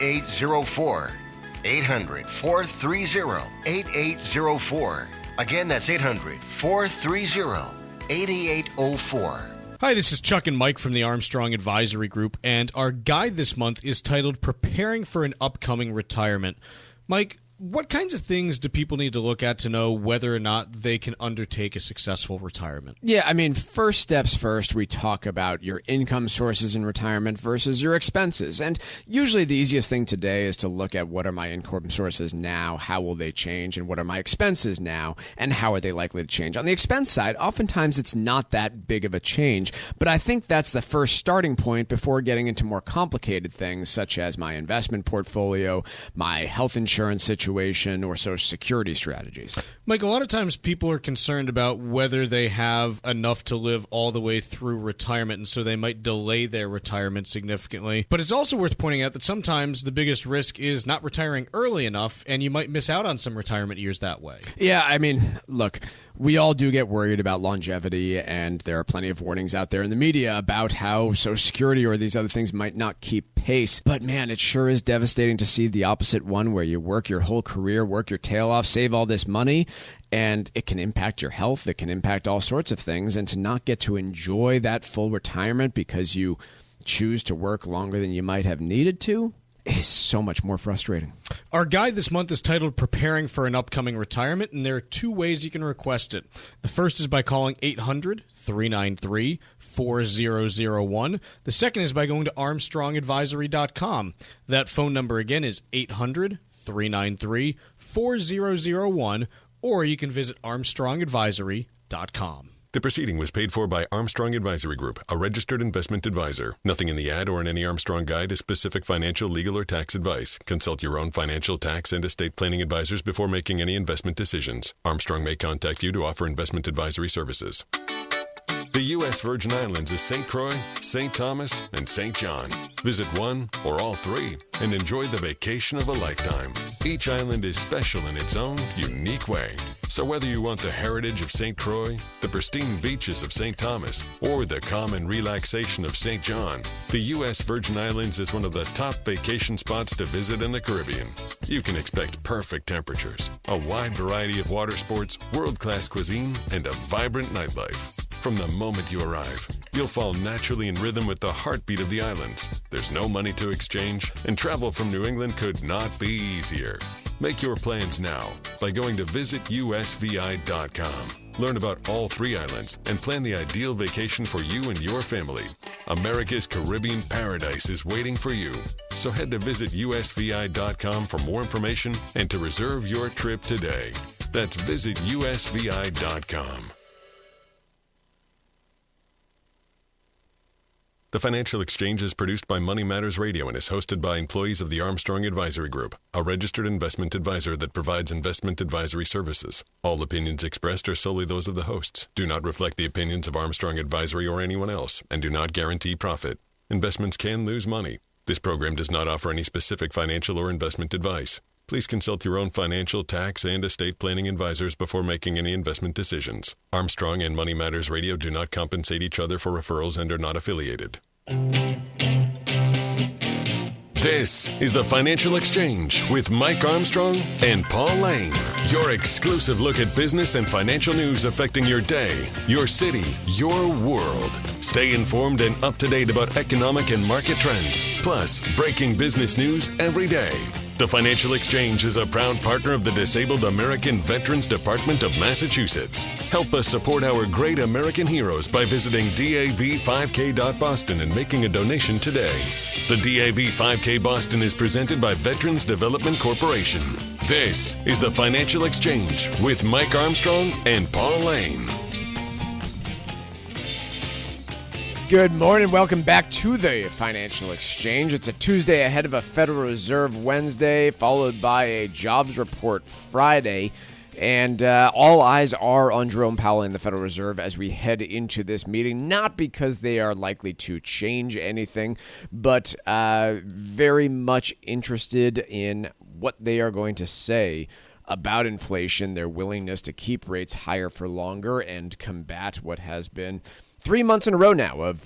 8804. 800-430-8804. Again, that's 800-430-8804. Hi, this is Chuck and Mike from the Armstrong Advisory Group, and our guide this month is titled Preparing for an Upcoming Retirement. Mike, what kinds of things do people need to look at to know whether or not they can undertake a successful retirement? Yeah, I mean, first steps first, we talk about your income sources in retirement versus your expenses. And usually the easiest thing today is to look at what are my income sources now, how will they change, and what are my expenses now, and how are they likely to change. On the expense side, oftentimes it's not that big of a change, but I think that's the first starting point before getting into more complicated things such as my investment portfolio, my health insurance situation, or Social Security strategies. Mike, a lot of times people are concerned about whether they have enough to live all the way through retirement, and so they might delay their retirement significantly. But it's also worth pointing out that sometimes the biggest risk is not retiring early enough, and you might miss out on some retirement years that way. Yeah, I mean, look, we all do get worried about longevity, and there are plenty of warnings out there in the media about how Social Security or these other things might not keep pace. But man, it sure is devastating to see the opposite one, where you work your whole career, work your tail off, save all this money, and it can impact your health. It can impact all sorts of things. And to not get to enjoy that full retirement because you choose to work longer than you might have needed to is so much more frustrating. Our guide this month is titled Preparing for an Upcoming Retirement, and there are two ways you can request it. The first is by calling 800-393-4001. The second is by going to armstrongadvisory.com. That phone number again is 800-393-4001, or you can visit armstrongadvisory.com. The proceeding was paid for by Armstrong Advisory Group, a registered investment advisor. Nothing in the ad or in any Armstrong guide is specific financial, legal, or tax advice. Consult your own financial, tax, and estate planning advisors before making any investment decisions. Armstrong may contact you to offer investment advisory services. The U.S. Virgin Islands is St. Croix, St. Thomas, and St. John. Visit one or all three and enjoy the vacation of a lifetime. Each island is special in its own unique way. So whether you want the heritage of St. Croix, the pristine beaches of St. Thomas, or the calm and relaxation of St. John, the U.S. Virgin Islands is one of the top vacation spots to visit in the Caribbean. You can expect perfect temperatures, a wide variety of water sports, world-class cuisine, and a vibrant nightlife. From the moment you arrive, you'll fall naturally in rhythm with the heartbeat of the islands. There's no money to exchange, and travel from New England could not be easier. Make your plans now by going to visitusvi.com. Learn about all three islands and plan the ideal vacation for you and your family. America's Caribbean paradise is waiting for you. So head to visitusvi.com for more information and to reserve your trip today. That's visitusvi.com. The Financial Exchange is produced by Money Matters Radio and is hosted by employees of the Armstrong Advisory Group, a registered investment advisor that provides investment advisory services. All opinions expressed are solely those of the hosts, do not reflect the opinions of Armstrong Advisory or anyone else, and do not guarantee profit. Investments can lose money. This program does not offer any specific financial or investment advice. Please consult your own financial, tax, and estate planning advisors before making any investment decisions. Armstrong and Money Matters Radio do not compensate each other for referrals and are not affiliated. This is the Financial Exchange with Mike Armstrong and Paul Lane. Your exclusive look at business and financial news affecting your day, your city, your world. Stay informed and up to date about economic and market trends, plus breaking business news every day. The Financial Exchange is a proud partner of the Disabled American Veterans Department of Massachusetts. Help us support our great American heroes by visiting dav5k.boston and making a donation today. The DAV 5K Boston is presented by Veterans Development Corporation. This is the Financial Exchange with Mike Armstrong and Paul Lane. Good morning. Welcome back to the Financial Exchange. It's a Tuesday ahead of a Federal Reserve Wednesday, followed by a jobs report Friday. And all eyes are on Jerome Powell and the Federal Reserve as we head into this meeting, not because they are likely to change anything, but very much interested in what they are going to say about inflation, their willingness to keep rates higher for longer and combat what has been 3 months in a row now of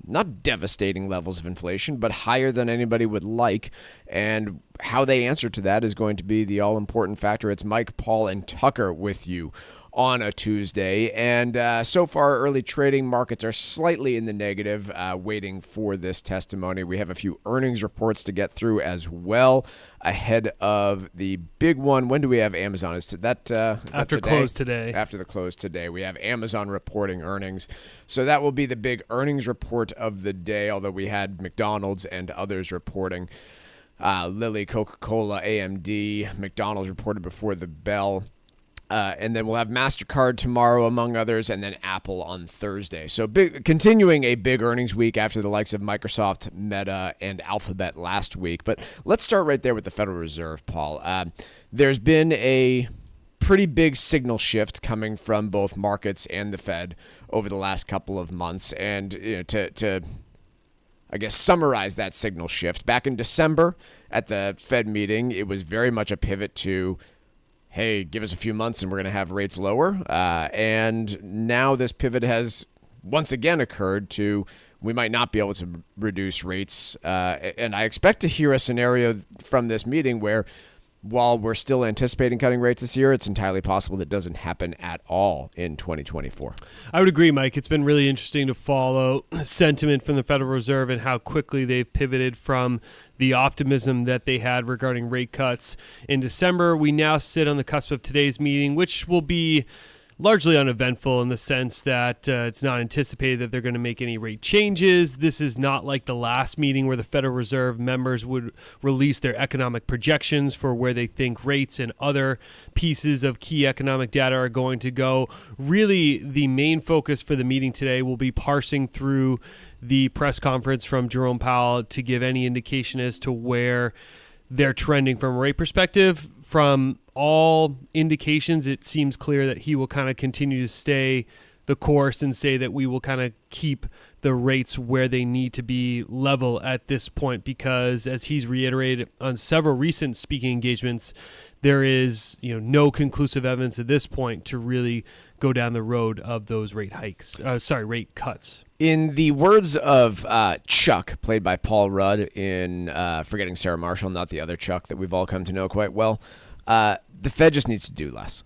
not devastating levels of inflation, but higher than anybody would like. And how they answer to that is going to be the all-important factor. It's Mike, Paul, and Tucker with you on a Tuesday. And so far, early trading markets are slightly in the negative, waiting for this testimony. We have a few earnings reports to get through as well ahead of the big one. When do we have Amazon? Is that after close today? After the close today. We have Amazon reporting earnings. So that will be the big earnings report of the day, although we had McDonald's and others reporting. Lilly, Coca-Cola, AMD, McDonald's reported before the bell. And then we'll have MasterCard tomorrow, among others, and then Apple on Thursday. So continuing a big earnings week after the likes of Microsoft, Meta, and Alphabet last week. But let's start right there with the Federal Reserve, Paul. There's been a pretty big signal shift coming from both markets and the Fed over the last couple of months. And to I guess, summarize that signal shift, back in December at the Fed meeting, it was very much a pivot to, hey, give us a few months and we're going to have rates lower. And now this pivot has once again occurred to we might not be able to reduce rates. And I expect to hear a scenario from this meeting where while we're still anticipating cutting rates this year, it's entirely possible that doesn't happen at all in 2024. I would agree, Mike. It's been really interesting to follow sentiment from the Federal Reserve and how quickly they've pivoted from the optimism that they had regarding rate cuts in December. We now sit on the cusp of today's meeting, which will be largely uneventful in the sense that it's not anticipated that they're going to make any rate changes. This is not like the last meeting where the Federal Reserve members would release their economic projections for where they think rates and other pieces of key economic data are going to go. Really, the main focus for the meeting today will be parsing through the press conference from Jerome Powell to give any indication as to where they're trending from a rate perspective. From all indications, it seems clear that he will kind of continue to stay the course and say that we will kind of keep the rates where they need to be level at this point, because as he's reiterated on several recent speaking engagements, there is no conclusive evidence at this point to really go down the road of those rate cuts. In the words of Chuck, played by Paul Rudd in Forgetting Sarah Marshall, not the other Chuck that we've all come to know quite well, the Fed just needs to do less.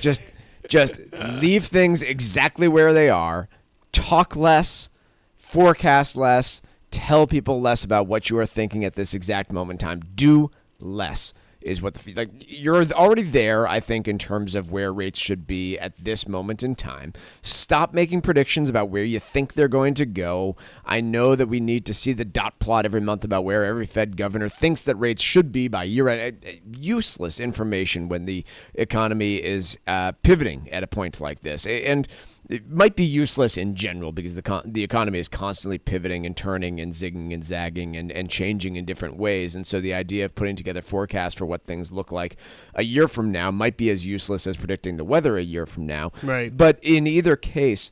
Just leave things exactly where they are, talk less, forecast less, tell people less about what you are thinking at this exact moment in time. Do less is what you're already there, I think, in terms of where rates should be at this moment in time. Stop making predictions about where you think they're going to go. I know that we need to see the dot plot every month about where every Fed governor thinks that rates should be by year end. Useless information when the economy is pivoting at a point like this. And it might be useless in general because the economy is constantly pivoting and turning and zigging and zagging and changing in different ways. And so the idea of putting together forecasts for what things look like a year from now might be as useless as predicting the weather a year from now. Right. But in either case,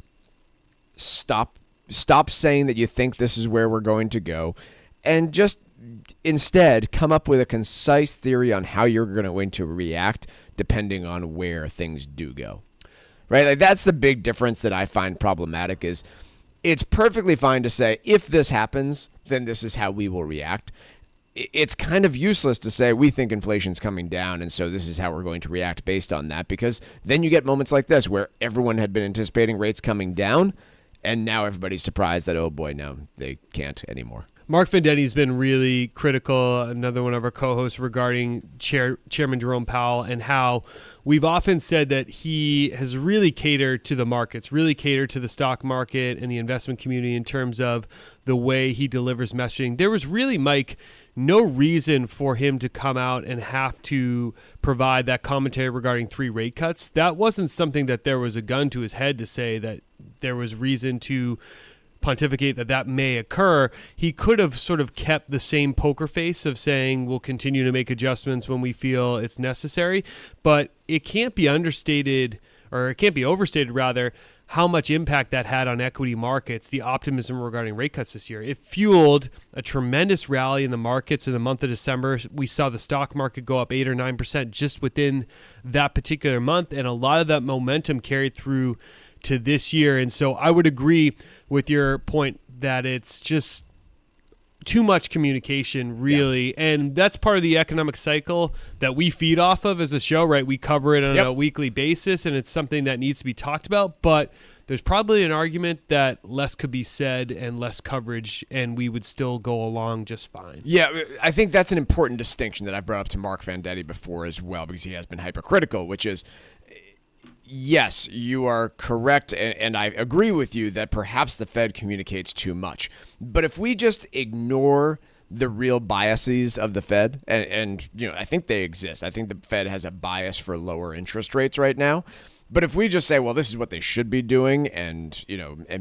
stop saying that you think this is where we're going to go, and just instead come up with a concise theory on how you're going to react depending on where things do go. Right? Like, that's the big difference that I find problematic. Is it's perfectly fine to say, if this happens, then this is how we will react. It's kind of useless to say we think inflation's coming down, and so this is how we're going to react based on that, because then you get moments like this where everyone had been anticipating rates coming down, and now everybody's surprised that, oh boy, no, they can't anymore. Mark Vendetti's been really critical, another one of our co-hosts, regarding Chairman Jerome Powell and how we've often said that he has really catered to the markets, really catered to the stock market and the investment community in terms of the way he delivers messaging. There was really, Mike, no reason for him to come out and have to provide that commentary regarding 3 rate cuts. That wasn't something that there was a gun to his head to say that there was reason to pontificate that may occur. He could have sort of kept the same poker face of saying we'll continue to make adjustments when we feel it's necessary, but it can't be understated, or it can't be overstated rather, how much impact that had on equity markets, the optimism regarding rate cuts this year. It fueled a tremendous rally in the markets in the month of December. We saw the stock market go up 8 or 9% just within that particular month, and a lot of that momentum carried through to this year. And so I would agree with your point that it's just too much communication, really. And that's part of the economic cycle that we feed off of as a show, right? We cover it on a weekly basis, and it's something that needs to be talked about. But there's probably an argument that less could be said and less coverage, and we would still go along just fine. Yeah, I think that's an important distinction that I've brought up to Mark Vendetti before as well, because he has been hypercritical, which is, yes, you are correct, and I agree with you that perhaps the Fed communicates too much. But if we just ignore the real biases of the Fed, and I think they exist. I think the Fed has a bias for lower interest rates right now. But if we just say, well, this is what they should be doing, and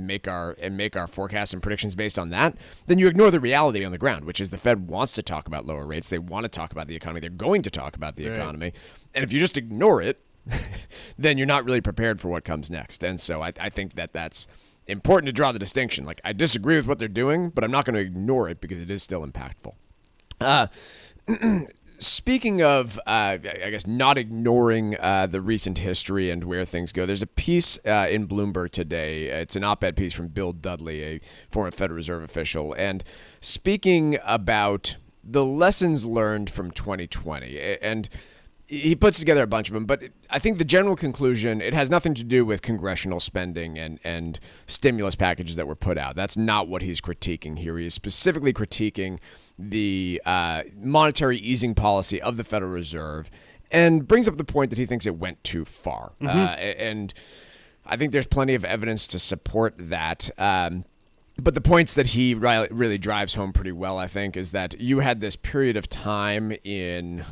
make our forecasts and predictions based on that, then you ignore the reality on the ground, which is the Fed wants to talk about lower rates. They want to talk about the economy. They're going to talk about the economy. And if you just ignore it, then you're not really prepared for what comes next. And so I think that's important to draw the distinction. Like, I disagree with what they're doing, but I'm not going to ignore it because it is still impactful. Speaking of, I guess, not ignoring the recent history and where things go, there's a piece in Bloomberg today. It's an op-ed piece from Bill Dudley, a former Federal Reserve official, and speaking about the lessons learned from 2020. And he puts together a bunch of them, but I think the general conclusion, it has nothing to do with congressional spending and stimulus packages that were put out. That's not what he's critiquing here. He is specifically critiquing the monetary easing policy of the Federal Reserve and brings up the point that he thinks it went too far. And I think there's plenty of evidence to support that. But the points that he really drives home pretty well, I think, is that you had this period of time in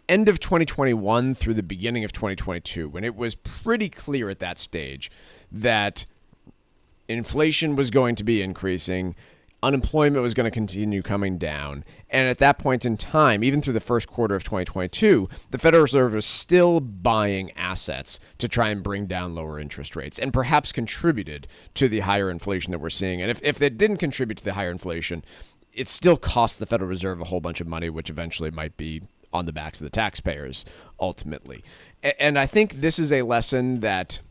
end of 2021 through the beginning of 2022, when it was pretty clear at that stage that inflation was going to be increasing, unemployment was going to continue coming down. And at that point in time, even through the first quarter of 2022, the Federal Reserve was still buying assets to try and bring down lower interest rates, and perhaps contributed to the higher inflation that we're seeing. And if it didn't contribute to the higher inflation, it still cost the Federal Reserve a whole bunch of money, which eventually might be on the backs of the taxpayers, ultimately. And I think this is a lesson that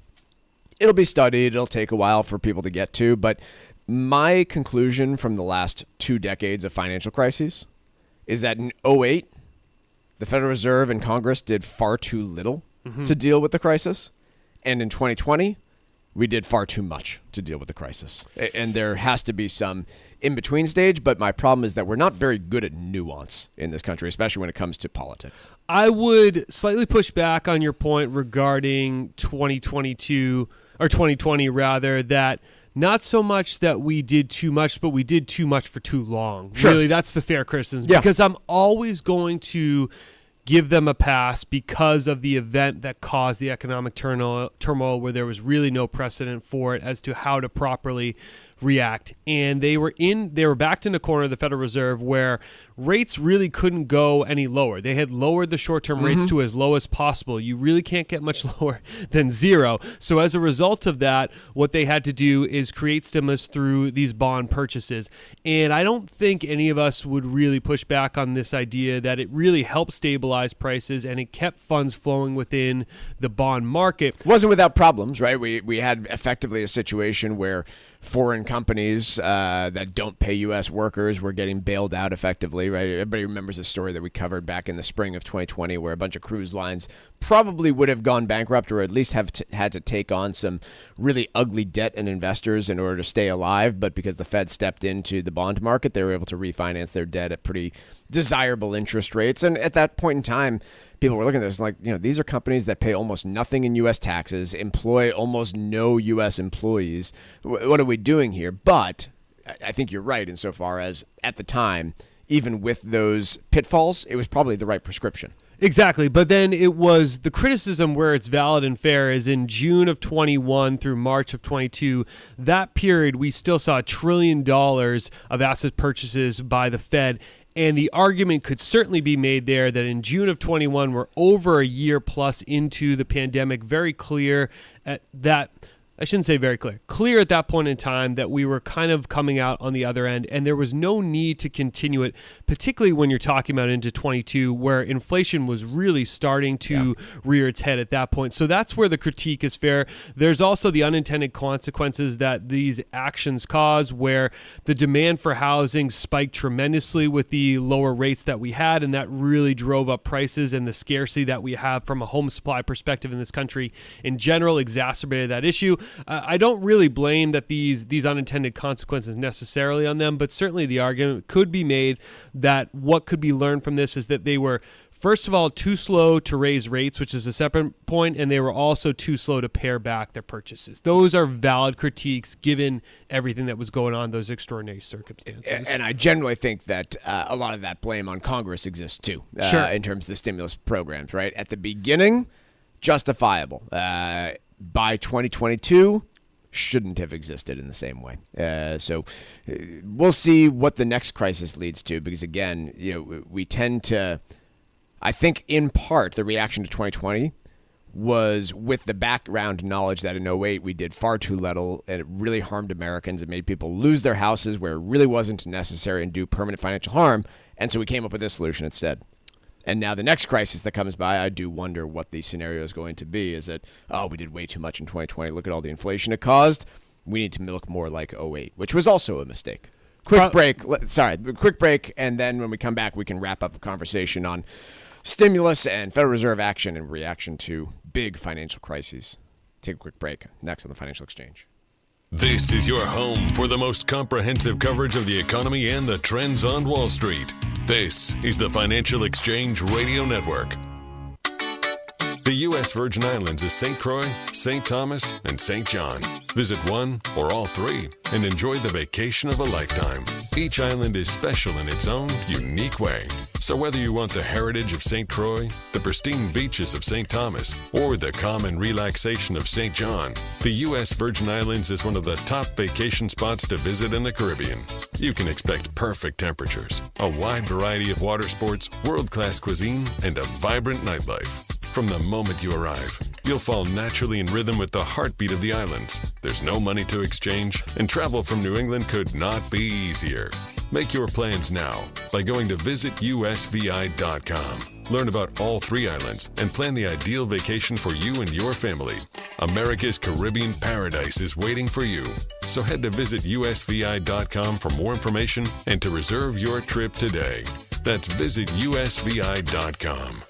it'll be studied. It'll take a while for people to get to. But my conclusion from the last 2 decades of financial crises is that in 2008, the Federal Reserve and Congress did far too little to deal with the crisis. And in 2020, we did far too much to deal with the crisis. And there has to be some in-between stage, but my problem is that we're not very good at nuance in this country, especially when it comes to politics. I would slightly push back on your point regarding 2022, or 2020 rather, that not so much that we did too much, but we did too much for too long. Sure. Really, that's the fair criticism. Yeah. Because I'm always going to give them a pass because of the event that caused the economic turmoil where there was really no precedent for it as to how to properly react. And they were backed in a corner of the Federal Reserve where rates really couldn't go any lower. They had lowered the short-term rates to as low as possible. You really can't get much lower than zero. So as a result of that, what they had to do is create stimulus through these bond purchases. And I don't think any of us would really push back on this idea that it really helped stabilize prices and it kept funds flowing within the bond market. It wasn't without problems, right? We had effectively a situation where foreign companies that don't pay U.S. workers were getting bailed out effectively, right? Everybody remembers a story that we covered back in the spring of 2020 where a bunch of cruise lines probably would have gone bankrupt or at least have had to take on some really ugly debt and investors in order to stay alive. But because the Fed stepped into the bond market, they were able to refinance their debt at pretty desirable interest rates. And at that point in time, people were looking at this like, these are companies that pay almost nothing in U.S. taxes, employ almost no U.S. employees. What are we doing here? But I think you're right insofar as at the time, even with those pitfalls, it was probably the right prescription. Exactly. But then it was the criticism where it's valid and fair is in June of 21 through March of 22, that period, we still saw $1 trillion of asset purchases by the Fed. And the argument could certainly be made there that in June of 21, we're over a year plus into the pandemic, very clear that I shouldn't say very clear at that point in time that we were kind of coming out on the other end, and there was no need to continue it, particularly when you're talking about into 22, where inflation was really starting to rear its head at that point. So that's where the critique is fair. There's also the unintended consequences that these actions cause, where the demand for housing spiked tremendously with the lower rates that we had, and that really drove up prices, and the scarcity that we have from a home supply perspective in this country in general exacerbated that issue. I don't really blame that these unintended consequences necessarily on them, but certainly the argument could be made that what could be learned from this is that they were, first of all, too slow to raise rates, which is a separate point, and they were also too slow to pare back their purchases. Those are valid critiques given everything that was going on, those extraordinary circumstances. And I generally think that a lot of that blame on Congress exists too, in terms of the stimulus programs, right? At the beginning, justifiable. By 2022, shouldn't have existed in the same way. So we'll see what the next crisis leads to, because again, we tend to, I think in part, the reaction to 2020 was with the background knowledge that in 08 we did far too little, and it really harmed Americans. It made people lose their houses where it really wasn't necessary and do permanent financial harm. And so we came up with this solution instead. And now the next crisis that comes by, I do wonder what the scenario is going to be. Is it, we did way too much in 2020. Look at all the inflation it caused. We need to look more like 08, which was also a mistake. Quick break, and then when we come back, we can wrap up a conversation on stimulus and Federal Reserve action in reaction to big financial crises. Take a quick break. Next on the Financial Exchange. This is your home for the most comprehensive coverage of the economy and the trends on Wall Street. This is the Financial Exchange Radio Network. The U.S. Virgin Islands is St. Croix, St. Thomas, and St. John. Visit one or all three and enjoy the vacation of a lifetime. Each island is special in its own unique way. So whether you want the heritage of St. Croix, the pristine beaches of St. Thomas, or the calm and relaxation of St. John, the U.S. Virgin Islands is one of the top vacation spots to visit in the Caribbean. You can expect perfect temperatures, a wide variety of water sports, world-class cuisine, and a vibrant nightlife. From the moment you arrive, you'll fall naturally in rhythm with the heartbeat of the islands. There's no money to exchange, and travel from New England could not be easier. Make your plans now by going to visitusvi.com. Learn about all three islands and plan the ideal vacation for you and your family. America's Caribbean paradise is waiting for you. So head to visitusvi.com for more information and to reserve your trip today. That's visitusvi.com.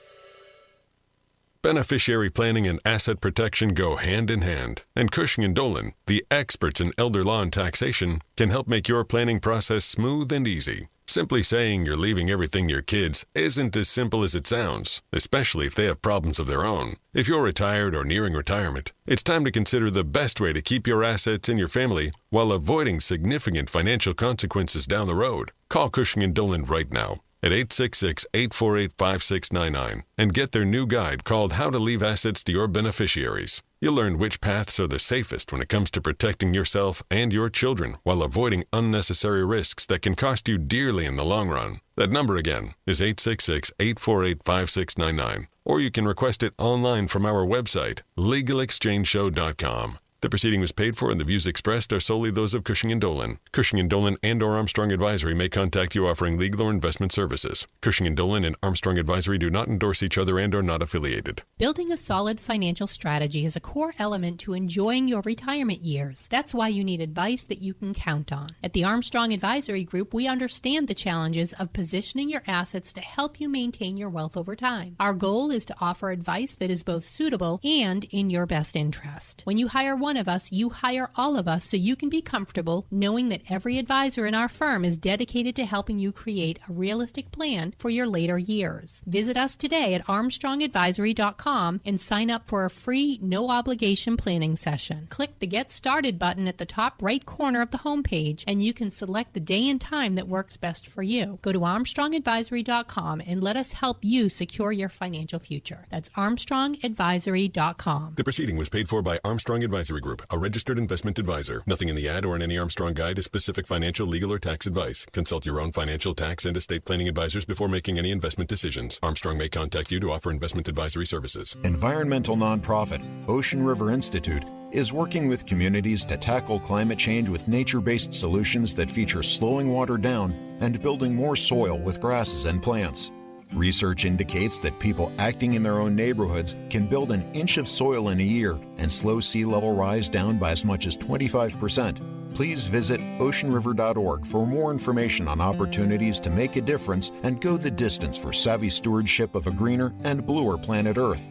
Beneficiary planning and asset protection go hand in hand, and Cushing & Dolan, the experts in elder law and taxation, can help make your planning process smooth and easy. Simply saying you're leaving everything to your kids isn't as simple as it sounds, especially if they have problems of their own. If you're retired or nearing retirement, it's time to consider the best way to keep your assets in your family while avoiding significant financial consequences down the road. Call Cushing & Dolan right now at 866-848-5699 and get their new guide called How to Leave Assets to Your Beneficiaries. You'll learn which paths are the safest when it comes to protecting yourself and your children while avoiding unnecessary risks that can cost you dearly in the long run. That number again is 866-848-5699, or you can request it online from our website, legalexchangeshow.com. The proceeding was paid for and the views expressed are solely those of Cushing & Dolan. Cushing & Dolan and or Armstrong Advisory may contact you offering legal or investment services. Cushing & Dolan and Armstrong Advisory do not endorse each other and are not affiliated. Building a solid financial strategy is a core element to enjoying your retirement years. That's why you need advice that you can count on. At the Armstrong Advisory Group, we understand the challenges of positioning your assets to help you maintain your wealth over time. Our goal is to offer advice that is both suitable and in your best interest. When you hire one of us, you hire all of us so you can be comfortable knowing that every advisor in our firm is dedicated to helping you create a realistic plan for your later years. Visit us today at armstrongadvisory.com and sign up for a free, no-obligation planning session. Click the Get Started button at the top right corner of the homepage, and you can select the day and time that works best for you. Go to armstrongadvisory.com and let us help you secure your financial future. That's armstrongadvisory.com. The proceeding was paid for by Armstrong Advisory Group, a registered investment advisor. Nothing in the ad or in any Armstrong guide is specific financial, legal, or tax advice. Consult your own financial, tax, and estate planning advisors before making any investment decisions. Armstrong may contact you to offer investment advisory services. Environmental nonprofit Ocean River Institute is working with communities to tackle climate change with nature-based solutions that feature slowing water down and building more soil with grasses and plants. Research indicates that people acting in their own neighborhoods can build an inch of soil in a year and slow sea level rise down by as much as 25%. Please visit oceanriver.org for more information on opportunities to make a difference and go the distance for savvy stewardship of a greener and bluer planet Earth.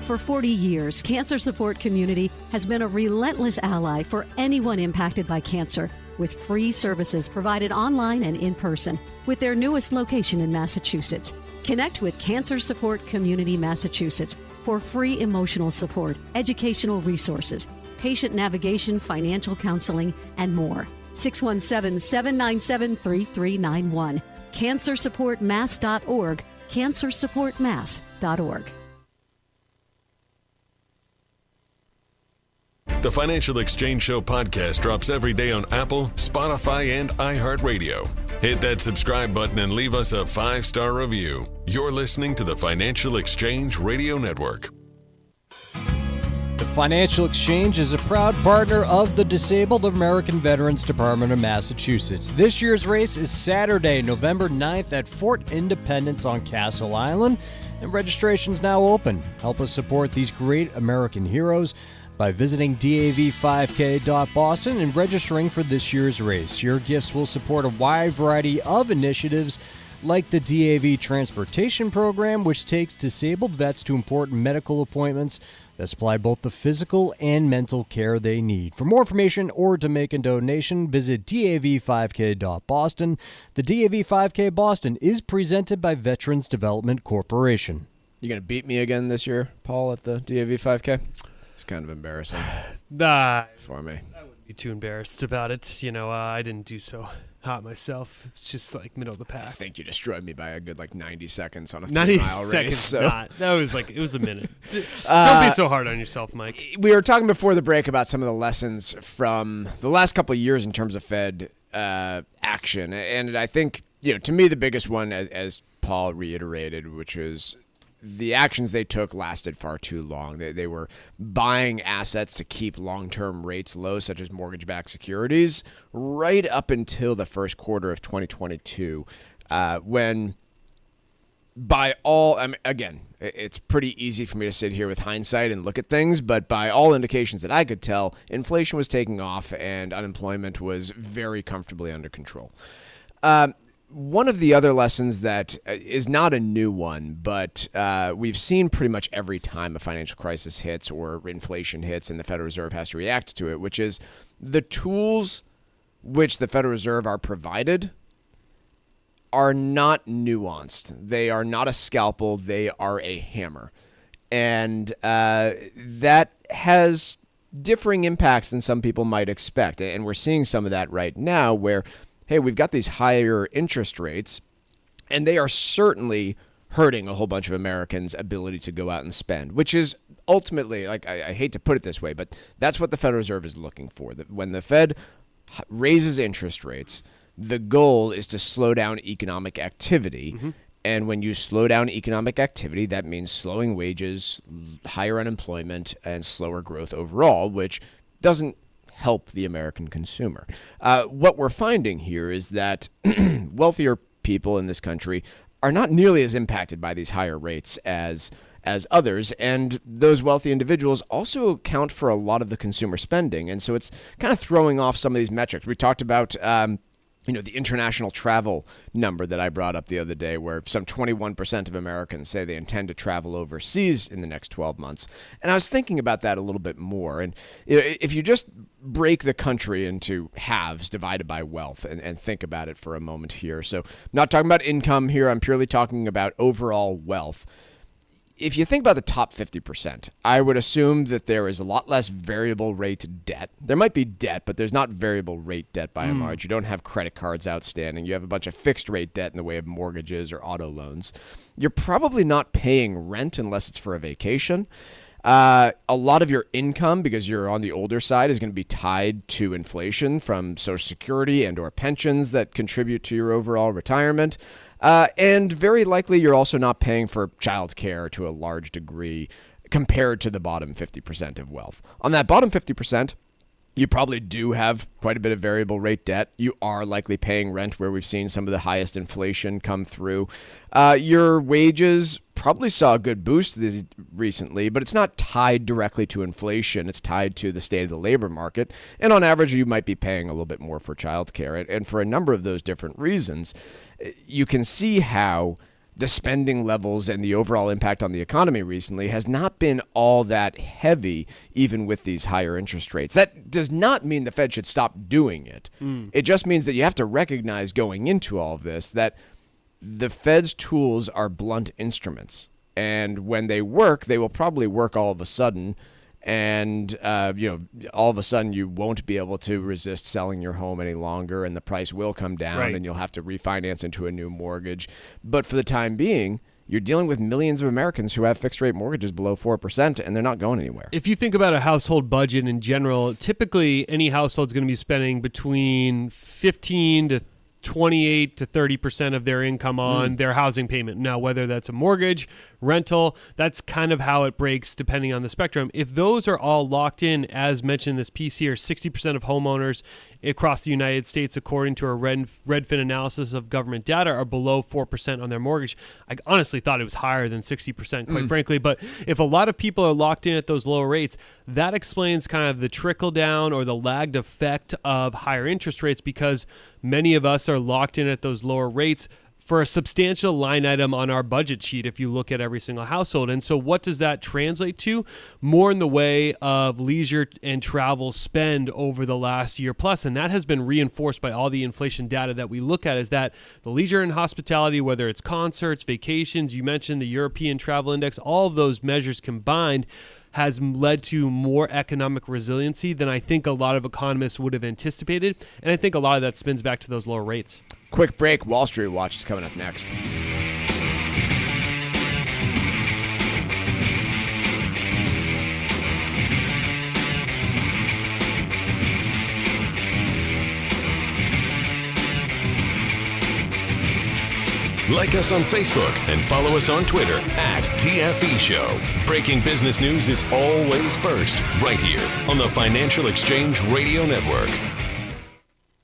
For 40 years, Cancer Support Community has been a relentless ally for anyone impacted by cancer, with free services provided online and in person, with their newest location in Massachusetts. Connect with Cancer Support Community Massachusetts for free emotional support, educational resources, patient navigation, financial counseling, and more. 617-797-3391. CancerSupportMass.org. CancerSupportMass.org. The Financial Exchange Show podcast drops every day on Apple, Spotify, and iHeartRadio. Hit that subscribe button and leave us a 5-star review. You're listening to the Financial Exchange Radio Network. The Financial Exchange is a proud partner of the Disabled American Veterans Department of Massachusetts. This year's race is Saturday, November 9th at Fort Independence on Castle Island, and registration's now open. Help us support these great American heroes by visiting dav5k.boston and registering for this year's race. Your gifts will support a wide variety of initiatives like the DAV Transportation Program, which takes disabled vets to important medical appointments that supply both the physical and mental care they need. For more information or to make a donation, visit dav5k.boston. The DAV 5K Boston is presented by Veterans Development Corporation. You going to beat me again this year, Paul, at the DAV 5K? It's kind of embarrassing for me. I wouldn't be too embarrassed about it. I didn't do so hot myself. It's just like middle of the pack. I think you destroyed me by a good 90 seconds on a 90 3-mile race. seconds, So. it was a minute. Don't be so hard on yourself, Mike. We were talking before the break about some of the lessons from the last couple of years in terms of Fed action. And I think, to me, the biggest one, as Paul reiterated, which is the actions they took lasted far too long. They were buying assets to keep long-term rates low, such as mortgage-backed securities, right up until the first quarter of 2022, when again, it's pretty easy for me to sit here with hindsight and look at things, but by all indications that I could tell, inflation was taking off and unemployment was very comfortably under control. One of the other lessons that is not a new one, but we've seen pretty much every time a financial crisis hits or inflation hits and the Federal Reserve has to react to it, which is the tools which the Federal Reserve are provided are not nuanced. They are not a scalpel. They are a hammer. And that has differing impacts than some people might expect. And we're seeing some of that right now where, hey, we've got these higher interest rates, and they are certainly hurting a whole bunch of Americans' ability to go out and spend, which is ultimately, I hate to put it this way, but that's what the Federal Reserve is looking for. When the Fed raises interest rates, the goal is to slow down economic activity. Mm-hmm. And when you slow down economic activity, that means slowing wages, higher unemployment, and slower growth overall, which doesn't help the American consumer. What we're finding here is that wealthier people in this country are not nearly as impacted by these higher rates as others, and those wealthy individuals also account for a lot of the consumer spending, and so it's kind of throwing off some of these metrics. We talked about the international travel number that I brought up the other day, where some 21% of Americans say they intend to travel overseas in the next 12 months. And I was thinking about that a little bit more. And if you just break the country into halves divided by wealth and think about it for a moment here. So I'm not talking about income here. I'm purely talking about overall wealth. If you think about the top 50%, I would assume that there is a lot less variable rate debt. There might be debt, but there's not variable rate debt by and large. You don't have credit cards outstanding. You have a bunch of fixed rate debt in the way of mortgages or auto loans. You're probably not paying rent unless it's for a vacation. A lot of your income, because you're on the older side, is going to be tied to inflation from Social Security and or pensions that contribute to your overall retirement. And very likely you're also not paying for child care to a large degree compared to the bottom 50% of wealth. On that bottom 50%, you probably do have quite a bit of variable rate debt. You are likely paying rent where we've seen some of the highest inflation come through. Your wages probably saw a good boost recently, but it's not tied directly to inflation. It's tied to the state of the labor market. And on average, you might be paying a little bit more for childcare. And for a number of those different reasons, you can see how the spending levels and the overall impact on the economy recently has not been all that heavy, even with these higher interest rates. That does not mean the Fed should stop doing it. It just means that you have to recognize going into all of this that the Fed's tools are blunt instruments. And when they work, they will probably work all of a sudden. And, all of a sudden you won't be able to resist selling your home any longer, and the price will come down, Right. and you'll have to refinance into a new mortgage. But for the time being, you're dealing with millions of Americans who have fixed rate mortgages below 4%, and they're not going anywhere. If you think about a household budget in general, typically any household's going to be spending between 15 to 28 to 30% of their income on their housing payment. Now, whether that's a mortgage, rental, that's kind of how it breaks depending on the spectrum. If those are all locked in, as mentioned in this piece here, 60% of homeowners across the United States, according to a Redfin analysis of government data, are below 4% on their mortgage. I honestly thought it was higher than 60%, quite frankly. But if a lot of people are locked in at those lower rates, that explains kind of the trickle down or the lagged effect of higher interest rates, because many of us are locked in at those lower rates for a substantial line item on our budget sheet if you look at every single household. And so what does that translate to? More in the way of leisure and travel spend over the last year plus. And that has been reinforced by all the inflation data that we look at, is that the leisure and hospitality, whether it's concerts, vacations, you mentioned the European Travel Index, all of those measures combined has led to more economic resiliency than I think a lot of economists would have anticipated. And I think a lot of that spins back to those lower rates. Quick break. Wall Street Watch is coming up next. Like us on Facebook and follow us on Twitter @TFE Show. Breaking business news is always first, right here on the Financial Exchange Radio Network.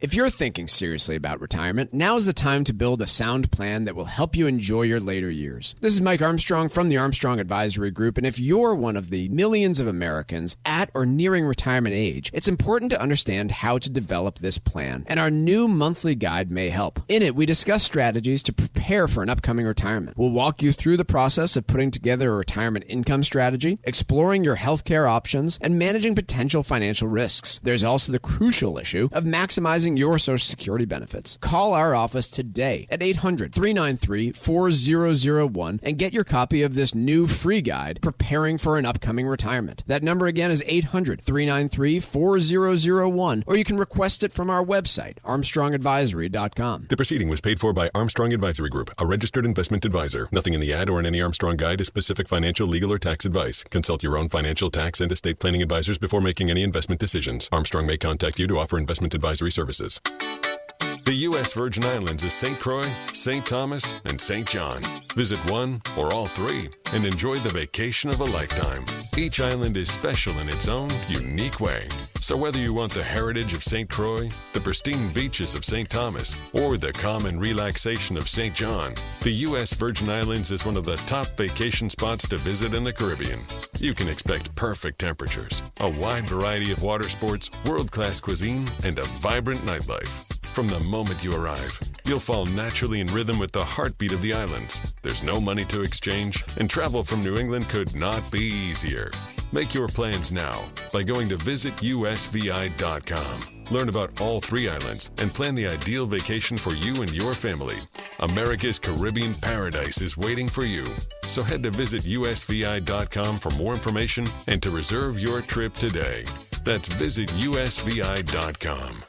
If you're thinking seriously about retirement, now is the time to build a sound plan that will help you enjoy your later years. This is Mike Armstrong from the Armstrong Advisory Group, and if you're one of the millions of Americans at or nearing retirement age, it's important to understand how to develop this plan, and our new monthly guide may help. In it, we discuss strategies to prepare for an upcoming retirement. We'll walk you through the process of putting together a retirement income strategy, exploring your healthcare options, and managing potential financial risks. There's also the crucial issue of maximizing your Social Security benefits. Call our office today at 800-393-4001 and get your copy of this new free guide, Preparing for an Upcoming Retirement. That number again is 800-393-4001, or you can request it from our website, armstrongadvisory.com. The proceeding was paid for by Armstrong Advisory Group, a registered investment advisor. Nothing in the ad or in any Armstrong guide is specific financial, legal, or tax advice. Consult your own financial, tax, and estate planning advisors before making any investment decisions. Armstrong may contact you to offer investment advisory services. The U.S. Virgin Islands is St. Croix, St. Thomas, and St. John. Visit one or all three and enjoy the vacation of a lifetime. Each island is special in its own unique way. So whether you want the heritage of St. Croix, the pristine beaches of St. Thomas, or the calm and relaxation of St. John, the U.S. Virgin Islands is one of the top vacation spots to visit in the Caribbean. You can expect perfect temperatures, a wide variety of water sports, world-class cuisine, and a vibrant nightlife. From the moment you arrive, you'll fall naturally in rhythm with the heartbeat of the islands. There's no money to exchange, and travel from New England could not be easier. Make your plans now by going to visitusvi.com. Learn about all three islands and plan the ideal vacation for you and your family. America's Caribbean paradise is waiting for you. So head to visitusvi.com for more information and to reserve your trip today. That's visitusvi.com.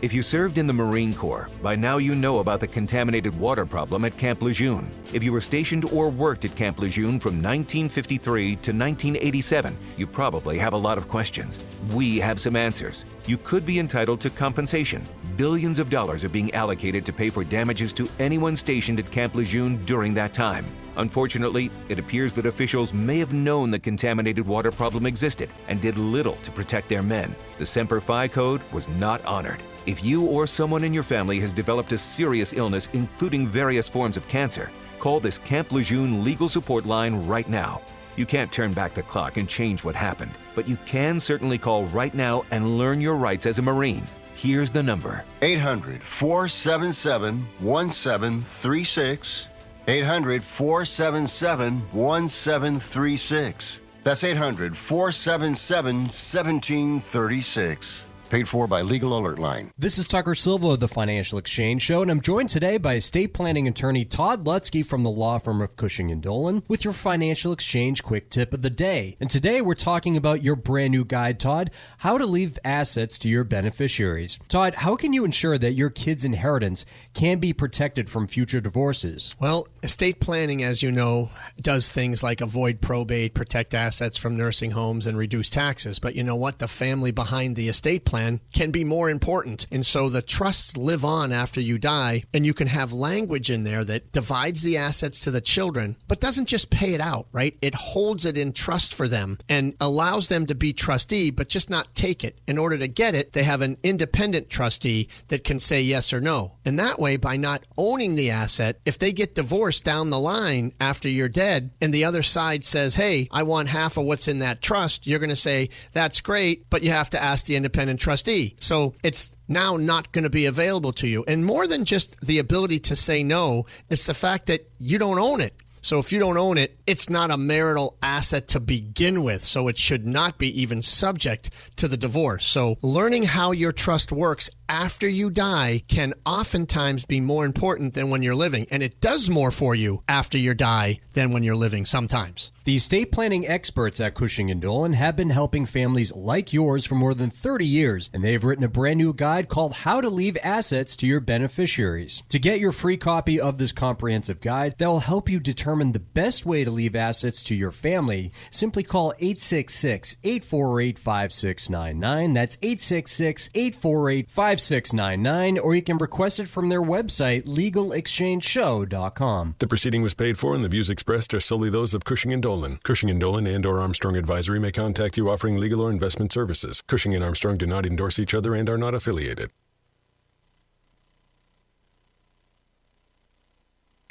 If you served in the Marine Corps, by now you know about the contaminated water problem at Camp Lejeune. If you were stationed or worked at Camp Lejeune from 1953 to 1987, you probably have a lot of questions. We have some answers. You could be entitled to compensation. Billions of dollars are being allocated to pay for damages to anyone stationed at Camp Lejeune during that time. Unfortunately, it appears that officials may have known the contaminated water problem existed and did little to protect their men. The Semper Fi code was not honored. If you or someone in your family has developed a serious illness, including various forms of cancer, call this Camp Lejeune legal support line right now. You can't turn back the clock and change what happened, but you can certainly call right now and learn your rights as a Marine. Here's the number. 800-477-1736. 800-477-1736. That's 800-477-1736. Paid for by Legal Alert Line. This is Tucker Silva of the Financial Exchange Show, and I'm joined today by estate planning attorney Todd Lutzke from the law firm of Cushing & Dolan with your Financial Exchange quick tip of the day. And today we're talking about your brand new guide, Todd, how to leave assets to your beneficiaries. Todd, how can you ensure that your kids' inheritance can be protected from future divorces? Well, estate planning, as you know, does things like avoid probate, protect assets from nursing homes, and reduce taxes. But you know what? The family behind the estate plan can be more important. And so the trusts live on after you die, and you can have language in there that divides the assets to the children, but doesn't just pay it out, right? It holds it in trust for them and allows them to be trustee, but just not take it. In order to get it, they have an independent trustee that can say yes or no. And that way, by not owning the asset, if they get divorced down the line after you're dead and the other side says, hey, I want half of what's in that trust, you're going to say, that's great, but you have to ask the independent trustee. So it's now not going to be available to you. And more than just the ability to say no, it's the fact that you don't own it. So if you don't own it, it's not a marital asset to begin with, so it should not be even subject to the divorce. So learning how your trust works after you die can oftentimes be more important than when you're living, and it does more for you after you die than when you're living sometimes. The estate planning experts at Cushing & Dolan have been helping families like yours for more than 30 years, and they've written a brand new guide called How to Leave Assets to Your Beneficiaries. To get your free copy of this comprehensive guide that will help you determine the best way to leave assets to your family, simply call 866-848-5699. That's 866-848-5699, or you can request it from their website, legalexchangeshow.com. The proceeding was paid for, and the views expressed are solely those of Cushing & Dolan. Cushing & Dolan and or Armstrong Advisory may contact you offering legal or investment services. Cushing and Armstrong do not endorse each other and are not affiliated.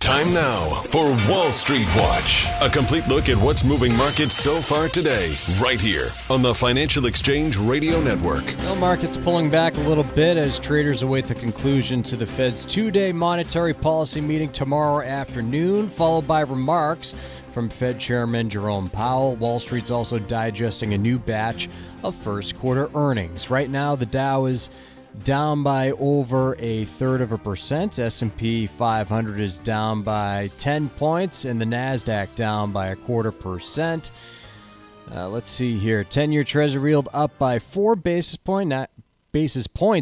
Time now for Wall Street Watch. A complete look at what's moving markets so far today, right here on the Financial Exchange Radio Network. Well, markets pulling back a little bit as traders await the conclusion to the Fed's two-day monetary policy meeting tomorrow afternoon, followed by remarks from Fed Chairman Jerome Powell. Wall Street's also digesting a new batch of first quarter earnings. Right now, the Dow is down by over 1/3%. S&P 500 is down by 10 points, and the NASDAQ down by 1/4%. Let's see here. 10-year Treasury yield up by 4 basis points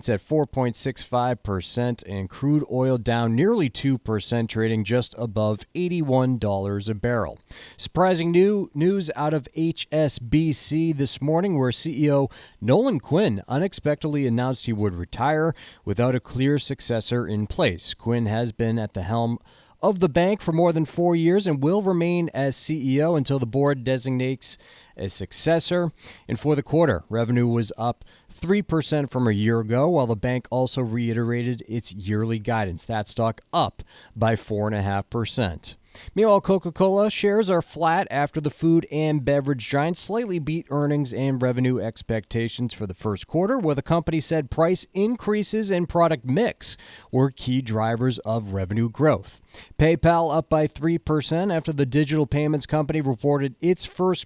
at 4.65%, and crude oil down nearly 2%, trading just above $81 a barrel. Surprising news out of HSBC this morning, where CEO Nolan Quinn unexpectedly announced he would retire without a clear successor in place. Quinn has been at the helm of the bank for more than 4 years and will remain as CEO until the board designates a successor. And for the quarter, revenue was up 3% from a year ago, while the bank also reiterated its yearly guidance. That stock up by 4.5%. Meanwhile, Coca-Cola shares are flat after the food and beverage giant slightly beat earnings and revenue expectations for the first quarter, where the company said price increases and product mix were key drivers of revenue growth. PayPal up by 3% after the digital payments company reported its first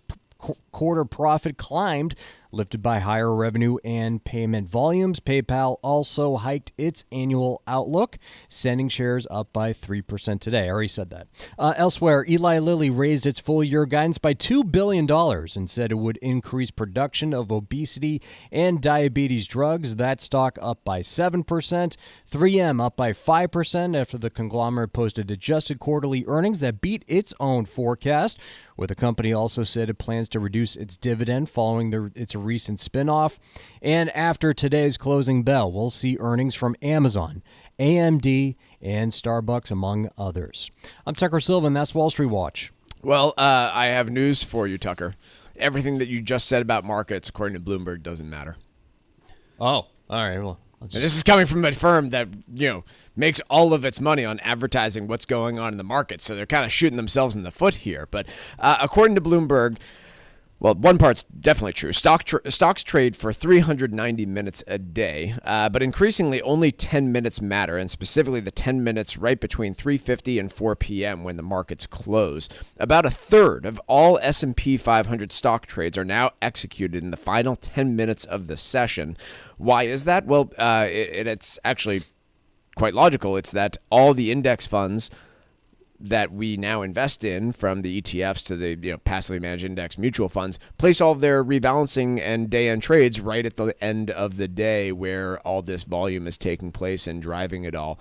quarter profit climbed, lifted by higher revenue and payment volumes. PayPal also hiked its annual outlook, sending shares up by 3% today. I already said that. Elsewhere, Eli Lilly raised its full-year guidance by $2 billion and said it would increase production of obesity and diabetes drugs. That stock up by 7%. 3M up by 5% after the conglomerate posted adjusted quarterly earnings that beat its own forecast, where the company also said it plans to reduce its dividend following its recent spinoff. And after today's closing bell, we'll see earnings from Amazon, AMD, and Starbucks, among others. I'm Tucker Silva, and that's Wall Street Watch. Well, I have news for you, Tucker. Everything that you just said about markets, according to Bloomberg, doesn't matter. Oh, all right. Well, and this is coming from a firm that, makes all of its money on advertising what's going on in the market. So they're kind of shooting themselves in the foot here. But according to Bloomberg, well, one part's definitely true. Stocks trade for 390 minutes a day, but increasingly only 10 minutes matter, and specifically the 10 minutes right between 3:50 and 4 p.m. when the markets close. About a third of all S&P 500 stock trades are now executed in the final 10 minutes of the session. Why is that? Well, it's actually quite logical. It's that all the index funds that we now invest in, from the ETFs to the passively managed index mutual funds, place all of their rebalancing and day-end trades right at the end of the day where all this volume is taking place and driving it all.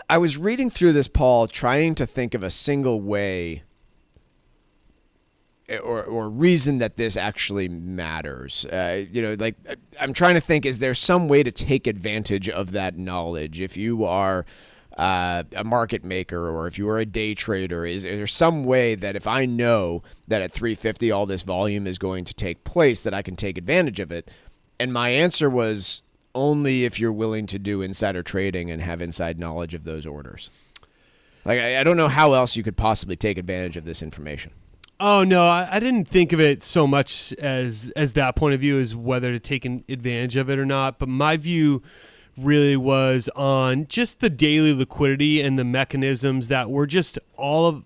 I was reading through this, Paul, trying to think of a single way or reason that this actually matters. I'm trying to think, is there some way to take advantage of that knowledge? If you are a market maker, or if you are a day trader, is there some way that if I know that at 3:50 all this volume is going to take place, that I can take advantage of it? And my answer was only if you're willing to do insider trading and have inside knowledge of those orders. I don't know how else you could possibly take advantage of this information. Oh, no, I didn't think of it so much as that point of view, as whether to take advantage of it or not. But my view really was on just the daily liquidity and the mechanisms that were just all of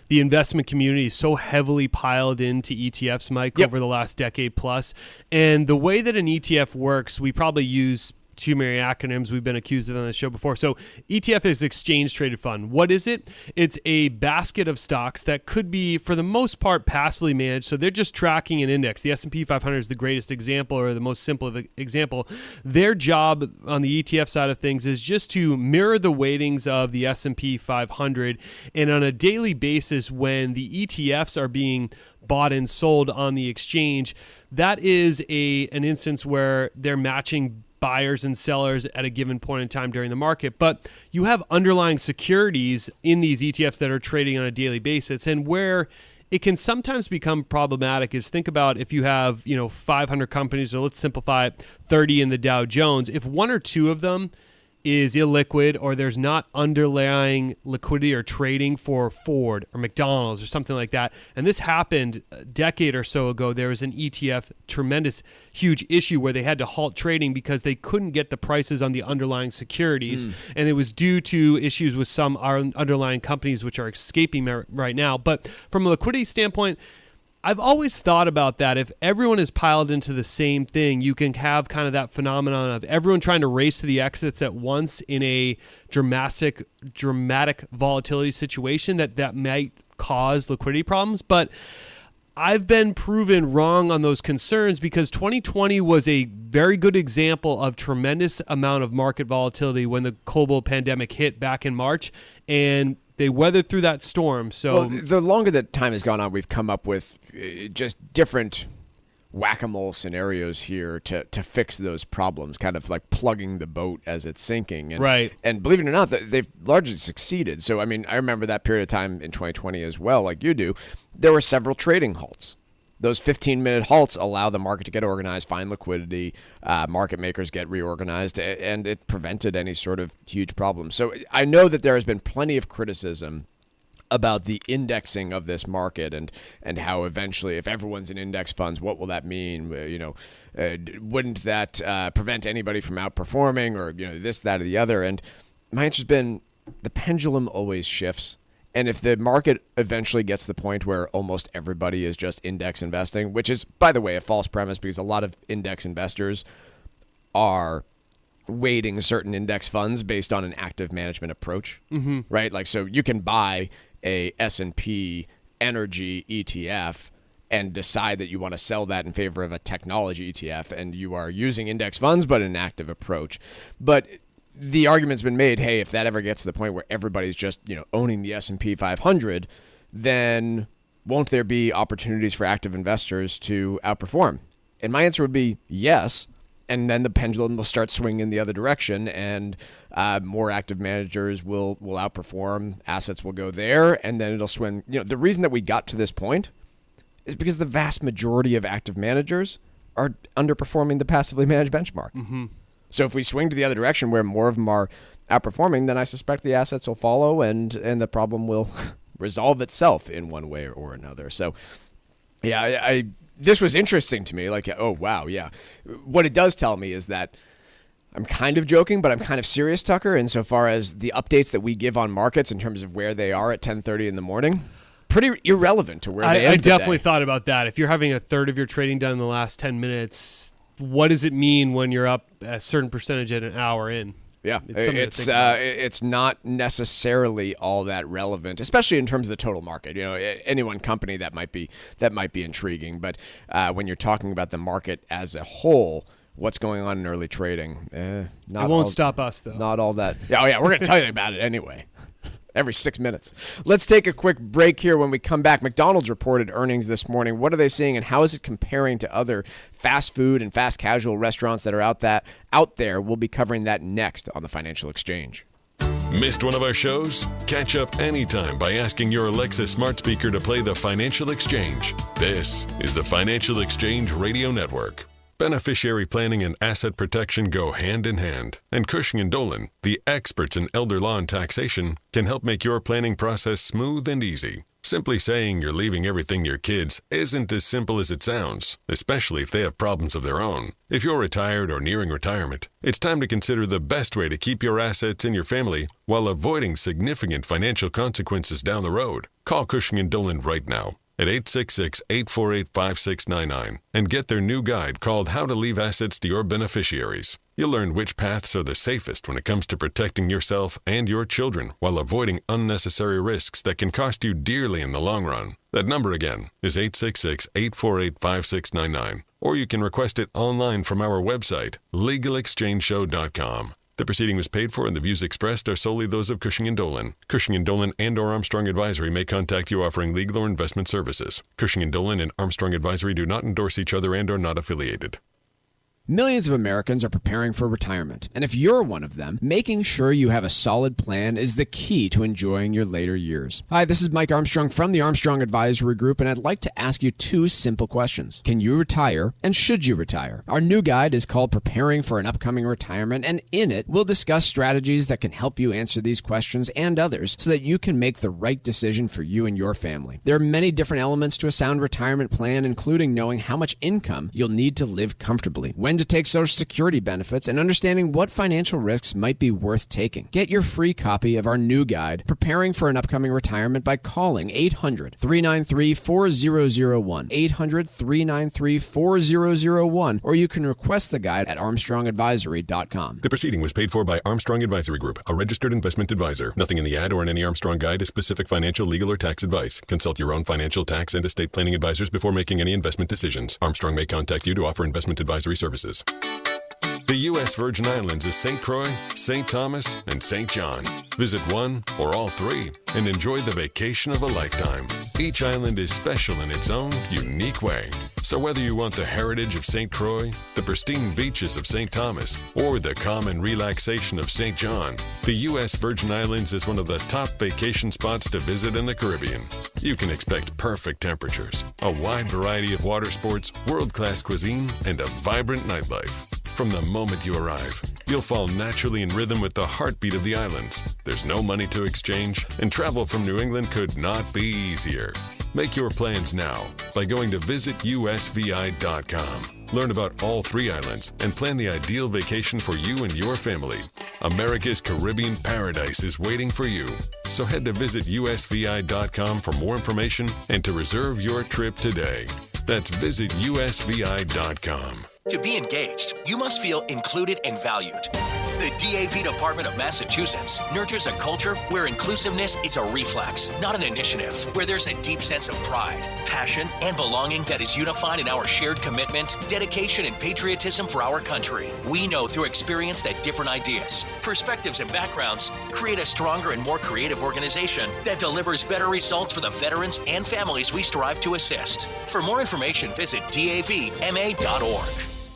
the investment community so heavily piled into ETFs, Mike, over the last decade plus. And the way that an ETF works, we probably use too many acronyms. We've been accused of on the show before. So ETF is exchange traded fund. What is it? It's a basket of stocks that could be, for the most part, passively managed. So they're just tracking an index. The S&P 500 is the greatest example, or the most simple example. Their job on the ETF side of things is just to mirror the weightings of the S&P 500. And on a daily basis, when the ETFs are being bought and sold on the exchange, that is an instance where they're matching buyers and sellers at a given point in time during the market. But you have underlying securities in these ETFs that are trading on a daily basis. And where it can sometimes become problematic is, think about if you have 500 companies, or let's simplify it, 30 in the Dow Jones. If one or two of them is illiquid, or there's not underlying liquidity or trading for Ford or McDonald's or something like that, and this happened a decade or so ago, there was an ETF tremendous, huge issue where they had to halt trading because they couldn't get the prices on the underlying securities, and it was due to issues with some underlying companies which are escaping right now. But from a liquidity standpoint, I've always thought about that. If everyone is piled into the same thing, you can have kind of that phenomenon of everyone trying to race to the exits at once in a dramatic volatility situation that might cause liquidity problems. But I've been proven wrong on those concerns, because 2020 was a very good example of tremendous amount of market volatility when the global pandemic hit back in March, and they weathered through that storm. So the longer that time has gone on, we've come up with just different whack-a-mole scenarios here to fix those problems, kind of like plugging the boat as it's sinking. And, right. And believe it or not, they've largely succeeded. So, I mean, I remember that period of time in 2020 as well, like you do. There were several trading halts. Those 15-minute halts allow the market to get organized, find liquidity, market makers get reorganized, and it prevented any sort of huge problem. So I know that there has been plenty of criticism about the indexing of this market, and how eventually, if everyone's in index funds, what will that mean? Wouldn't that prevent anybody from outperforming, or this, that, or the other? And my answer's been, the pendulum always shifts. And if the market eventually gets to the point where almost everybody is just index investing, which is, by the way, a false premise, because a lot of index investors are weighting certain index funds based on an active management approach, right? Like, so you can buy a S&P energy ETF and decide that you want to sell that in favor of a technology ETF, and you are using index funds but an active approach. But the argument's been made, hey, if that ever gets to the point where everybody's just, owning the S&P 500, then won't there be opportunities for active investors to outperform? And my answer would be yes. And then the pendulum will start swinging in the other direction, and more active managers will outperform. Assets will go there, and then it'll swing. The reason that we got to this point is because the vast majority of active managers are underperforming the passively managed benchmark. Mm-hmm. So if we swing to the other direction where more of them are outperforming, then I suspect the assets will follow, and the problem will resolve itself in one way or another. So, yeah, this was interesting to me. Like, oh, wow, yeah. What it does tell me is that I'm kind of joking, but I'm kind of serious, Tucker, insofar as the updates that we give on markets in terms of where they are at 10:30 in the morning, pretty irrelevant to where they end I definitely today. thought about that. If you're having a third of your trading done in the last 10 minutes, what does it mean when you're up a certain percentage at an hour in? Yeah, it's not necessarily all that relevant, especially in terms of the total market. Any one company that might be intriguing, but when you're talking about the market as a whole, what's going on in early trading? It won't stop us though. Not all that. Oh yeah, we're going to tell you about it anyway. Every 6 minutes. Let's take a quick break here. When we come back, McDonald's reported earnings this morning. What are they seeing, and how is it comparing to other fast food and fast casual restaurants that are out there? We'll be covering that next on the Financial Exchange. Missed one of our shows? Catch up anytime by asking your Alexa smart speaker to play the Financial Exchange. This is the Financial Exchange Radio Network. Beneficiary planning and asset protection go hand in hand, and Cushing & Dolan, the experts in elder law and taxation, can help make your planning process smooth and easy. Simply saying you're leaving everything to your kids isn't as simple as it sounds, especially if they have problems of their own. If you're retired or nearing retirement, it's time to consider the best way to keep your assets in your family while avoiding significant financial consequences down the road. Call Cushing & Dolan right now at 866-848-5699 and get their new guide called How to Leave Assets to Your Beneficiaries. You'll learn which paths are the safest when it comes to protecting yourself and your children while avoiding unnecessary risks that can cost you dearly in the long run. That number again is 866-848-5699, or you can request it online from our website, legalexchangeshow.com. The proceeding was paid for, and the views expressed are solely those of Cushing & Dolan. Cushing & Dolan and or Armstrong Advisory may contact you offering legal or investment services. Cushing & Dolan and Armstrong Advisory do not endorse each other and are not affiliated. Millions of Americans are preparing for retirement, and if you're one of them, making sure you have a solid plan is the key to enjoying your later years. Hi, this is Mike Armstrong from the Armstrong Advisory Group, and I'd like to ask you two simple questions. Can you retire, and should you retire? Our new guide is called Preparing for an Upcoming Retirement, and in it, we'll discuss strategies that can help you answer these questions and others so that you can make the right decision for you and your family. There are many different elements to a sound retirement plan, including knowing how much income you'll need to live comfortably, when to take Social Security benefits, and understanding what financial risks might be worth taking. Get your free copy of our new guide, Preparing for an Upcoming Retirement, by calling 800-393-4001, 800-393-4001, or you can request the guide at armstrongadvisory.com. The proceeding was paid for by Armstrong Advisory Group, a registered investment advisor. Nothing in the ad or in any Armstrong guide is specific financial, legal, or tax advice. Consult your own financial, tax, and estate planning advisors before making any investment decisions. Armstrong may contact you to offer investment advisory services. The U.S. Virgin Islands is St. Croix, St. Thomas, and St. John. Visit one or all three and enjoy the vacation of a lifetime. Each island is special in its own unique way. So whether you want the heritage of St. Croix, the pristine beaches of St. Thomas, or the calm and relaxation of St. John, the U.S. Virgin Islands is one of the top vacation spots to visit in the Caribbean. You can expect perfect temperatures, a wide variety of water sports, world-class cuisine, and a vibrant nightlife. From the moment you arrive, you'll fall naturally in rhythm with the heartbeat of the islands. There's no money to exchange, and travel from New England could not be easier. Make your plans now by going to visitusvi.com. Learn about all three islands and plan the ideal vacation for you and your family. America's Caribbean paradise is waiting for you. So head to visitusvi.com for more information and to reserve your trip today. That's visitusvi.com. To be engaged, you must feel included and valued. The DAV Department of Massachusetts nurtures a culture where inclusiveness is a reflex, not an initiative, where there's a deep sense of pride, passion, and belonging that is unified in our shared commitment, dedication, and patriotism for our country. We know through experience that different ideas, perspectives, and backgrounds create a stronger and more creative organization that delivers better results for the veterans and families we strive to assist. For more information, visit davma.org.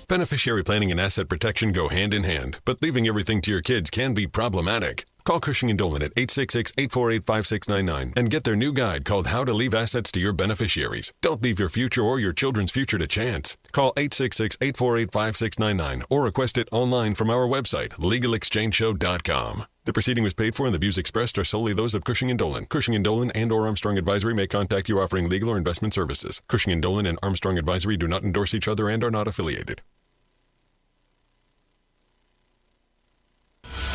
Beneficiary planning and asset protection go hand in hand, but leaving everything to your kids can be problematic. Call Cushing & Dolan at 866-848-5699 and get their new guide called How to Leave Assets to Your Beneficiaries. Don't leave your future or your children's future to chance. Call 866-848-5699 or request it online from our website, legalexchangeshow.com. The proceeding was paid for and the views expressed are solely those of Cushing & Dolan. Cushing & Dolan and or Armstrong Advisory may contact you offering legal or investment services. Cushing & Dolan and Armstrong Advisory do not endorse each other and are not affiliated.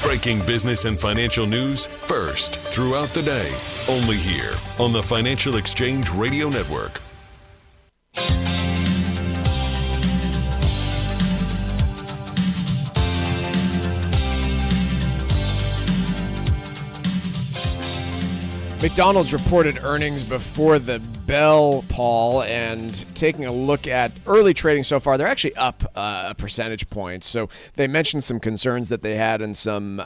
Breaking business and financial news first throughout the day. Only here on the Financial Exchange Radio Network. McDonald's reported earnings before the bell, Paul, and taking a look at early trading so far, they're actually up a percentage point. So they mentioned some concerns that they had and some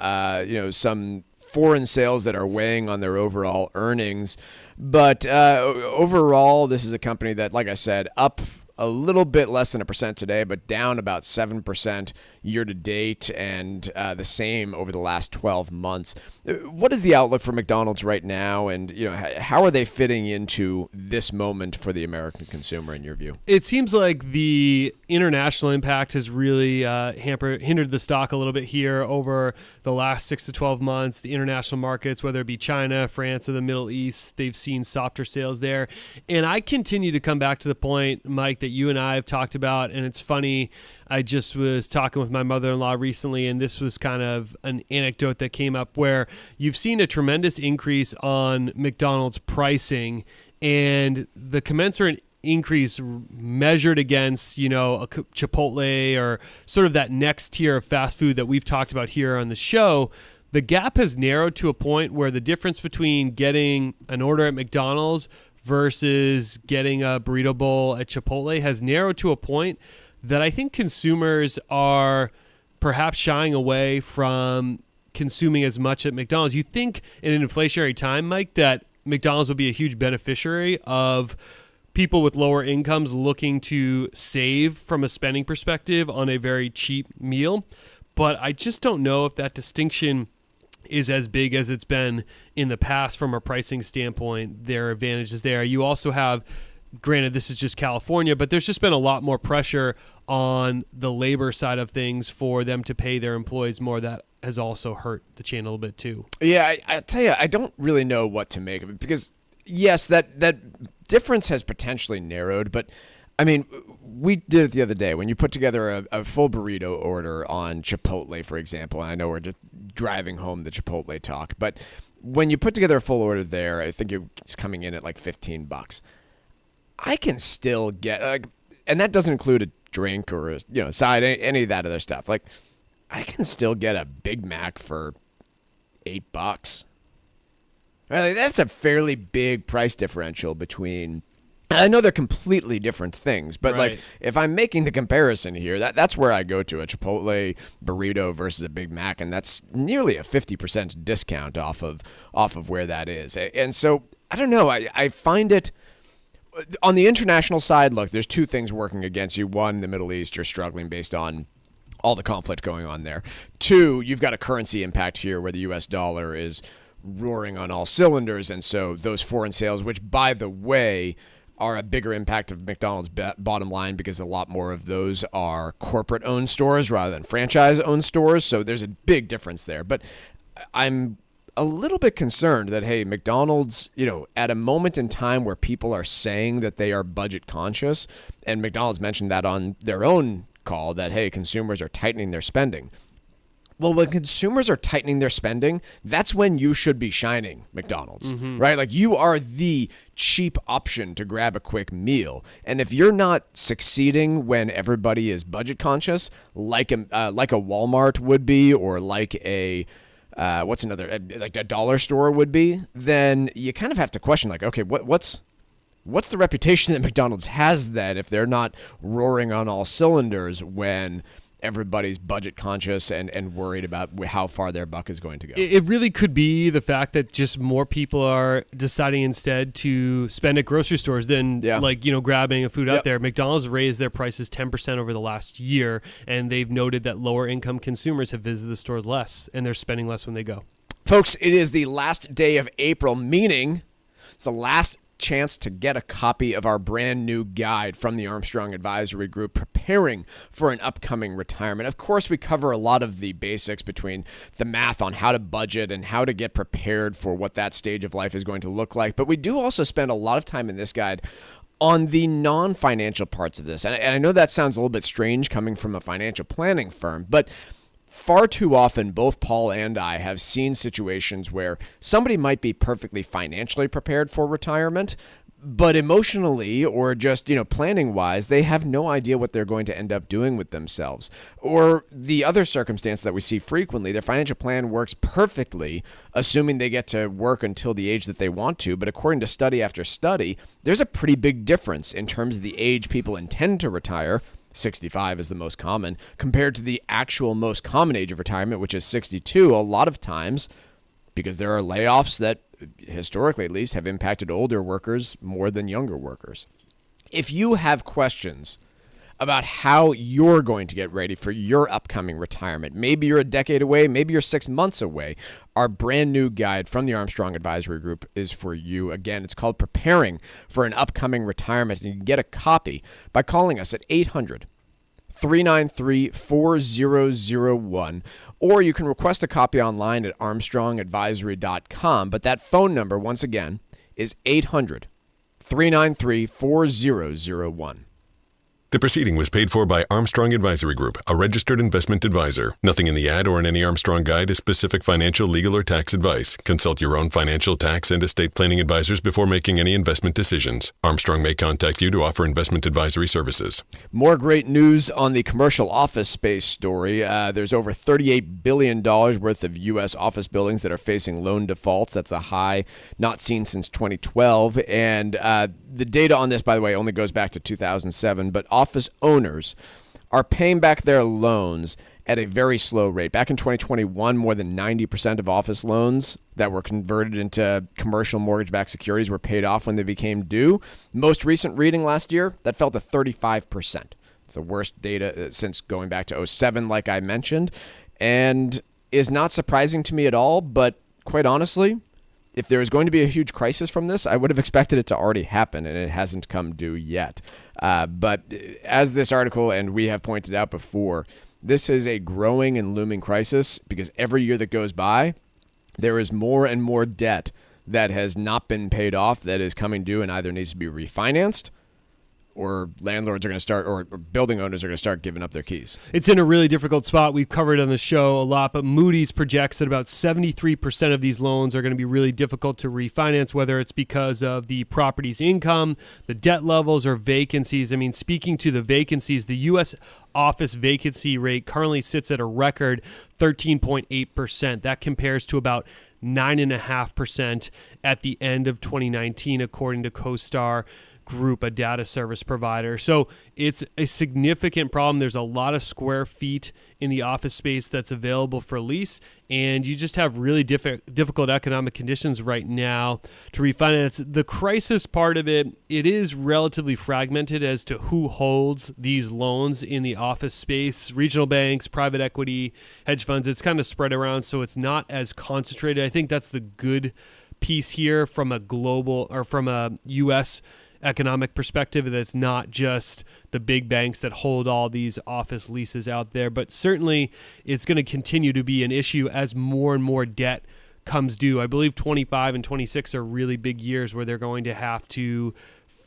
foreign sales that are weighing on their overall earnings. But overall, this is a company that, like I said, up a little bit less than 1% today, but down about 7% year to date, and the same over the last 12 months. What is the outlook for McDonald's right now, and how are they fitting into this moment for the American consumer in your view? It seems like the international impact has really hindered the stock a little bit here over the last 6 to 12 months. The international markets, whether it be China, France, or the Middle East, they've seen softer sales there. And I continue to come back to the point, Mike, that you and I have talked about, and it's funny, I just was talking with my mother-in-law recently, and this was kind of an anecdote that came up where you've seen a tremendous increase on McDonald's pricing, and the commensurate increase measured against, a Chipotle or sort of that next tier of fast food that we've talked about here on the show, the gap has narrowed to a point where the difference between getting an order at McDonald's versus getting a burrito bowl at Chipotle has narrowed to a point that I think consumers are perhaps shying away from consuming as much at McDonald's. You think in an inflationary time, Mike, that McDonald's would be a huge beneficiary of people with lower incomes looking to save from a spending perspective on a very cheap meal. But I just don't know if that distinction is as big as it's been in the past from a pricing standpoint. There are advantages there. You also have, granted, this is just California, but there's just been a lot more pressure on the labor side of things for them to pay their employees more. That has also hurt the chain a little bit too. Yeah, I tell you, I don't really know what to make of it because, yes, that difference has potentially narrowed, but I mean, we did it the other day. When you put together a full burrito order on Chipotle, for example, and I know we're just driving home the Chipotle talk, but when you put together a full order there, I think it's coming in at like $15. I can still get, and that doesn't include a drink or a side, any of that other stuff. Like, I can still get a Big Mac for $8. Right? That's a fairly big price differential between. And I know they're completely different things, but right. Like if I'm making the comparison here, that's where I go to a Chipotle burrito versus a Big Mac, and that's nearly a 50% discount off of where that is. And so I don't know. I find it on the international side. Look, there's two things working against you. One, the Middle East, you're struggling based on all the conflict going on there. Two, you've got a currency impact here where the U.S. dollar is roaring on all cylinders, and so those foreign sales, which by the way are a bigger impact of McDonald's bottom line because a lot more of those are corporate-owned stores rather than franchise-owned stores. So there's a big difference there. But I'm a little bit concerned that, hey, McDonald's, at a moment in time where people are saying that they are budget conscious, and McDonald's mentioned that on their own call that, hey, consumers are tightening their spending. Well, when consumers are tightening their spending, that's when you should be shining, McDonald's, right? Like, you are the cheap option to grab a quick meal. And if you're not succeeding when everybody is budget conscious, like a Walmart would be, or like a like a dollar store would be, then you kind of have to question, like, okay, what's the reputation that McDonald's has then if they're not roaring on all cylinders when everybody's budget conscious and worried about how far their buck is going to go? It really could be the fact that just more people are deciding instead to spend at grocery stores than grabbing a food out there. McDonald's raised their prices 10% over the last year, and they've noted that lower income consumers have visited the stores less and they're spending less when they go. Folks, it is the last day of April, meaning it's the last chance to get a copy of our brand new guide from the Armstrong Advisory Group, Preparing for an Upcoming Retirement. Of course, we cover a lot of the basics between the math on how to budget and how to get prepared for what that stage of life is going to look like. But we do also spend a lot of time in this guide on the non-financial parts of this. And I know that sounds a little bit strange coming from a financial planning firm, but far too often, both Paul and I have seen situations where somebody might be perfectly financially prepared for retirement, but emotionally or just, planning wise, they have no idea what they're going to end up doing with themselves. Or the other circumstance that we see frequently, their financial plan works perfectly, assuming they get to work until the age that they want to. But according to study after study, there's a pretty big difference in terms of the age people intend to retire. 65 is the most common, compared to the actual most common age of retirement, which is 62, a lot of times because there are layoffs that, historically at least, have impacted older workers more than younger workers. If you have questions about how you're going to get ready for your upcoming retirement, maybe you're a decade away, maybe you're 6 months away, our brand new guide from the Armstrong Advisory Group is for you. Again, it's called Preparing for an Upcoming Retirement, and you can get a copy by calling us at 800-393-4001, or you can request a copy online at armstrongadvisory.com. But that phone number, once again, is 800-393-4001. The proceeding was paid for by Armstrong Advisory Group, a registered investment advisor. Nothing in the ad or in any Armstrong guide is specific financial, legal, or tax advice. Consult your own financial, tax, and estate planning advisors before making any investment decisions. Armstrong may contact you to offer investment advisory services. More great news on the commercial office space story. There's over $38 billion worth of U.S. office buildings that are facing loan defaults. That's a high not seen since 2012. And the data on this, by the way, only goes back to 2007, but office owners are paying back their loans at a very slow rate. Back in 2021, more than 90% of office loans that were converted into commercial mortgage-backed securities were paid off when they became due. Most recent reading last year, that fell to 35%. It's the worst data since going back to 2007, like I mentioned, and is not surprising to me at all, but quite honestly, if there is going to be a huge crisis from this, I would have expected it to already happen, and it hasn't come due yet. But as this article, and we have pointed out before, this is a growing and looming crisis because every year that goes by, there is more and more debt that has not been paid off that is coming due and either needs to be refinanced, or landlords are going to start, or building owners are going to start giving up their keys. It's in a really difficult spot. We've covered on the show a lot, but Moody's projects that about 73% of these loans are going to be really difficult to refinance, whether it's because of the property's income, the debt levels, or vacancies. I mean, speaking to the vacancies, the U.S. office vacancy rate currently sits at a record 13.8%. That compares to about 9.5% at the end of 2019, according to CoStar Group, a data service provider. So it's a significant problem. There's a lot of square feet in the office space that's available for lease, and you just have really difficult economic conditions right now to refinance. The crisis part of it, it is relatively fragmented as to who holds these loans in the office space. Regional banks, private equity, hedge funds, it's kind of spread around, so it's not as concentrated. I think that's the good piece here from a global, or from a U.S. economic perspective, that it's not just the big banks that hold all these office leases out there, but certainly it's going to continue to be an issue as more and more debt comes due. I believe 25 and 26 are really big years where they're going to have to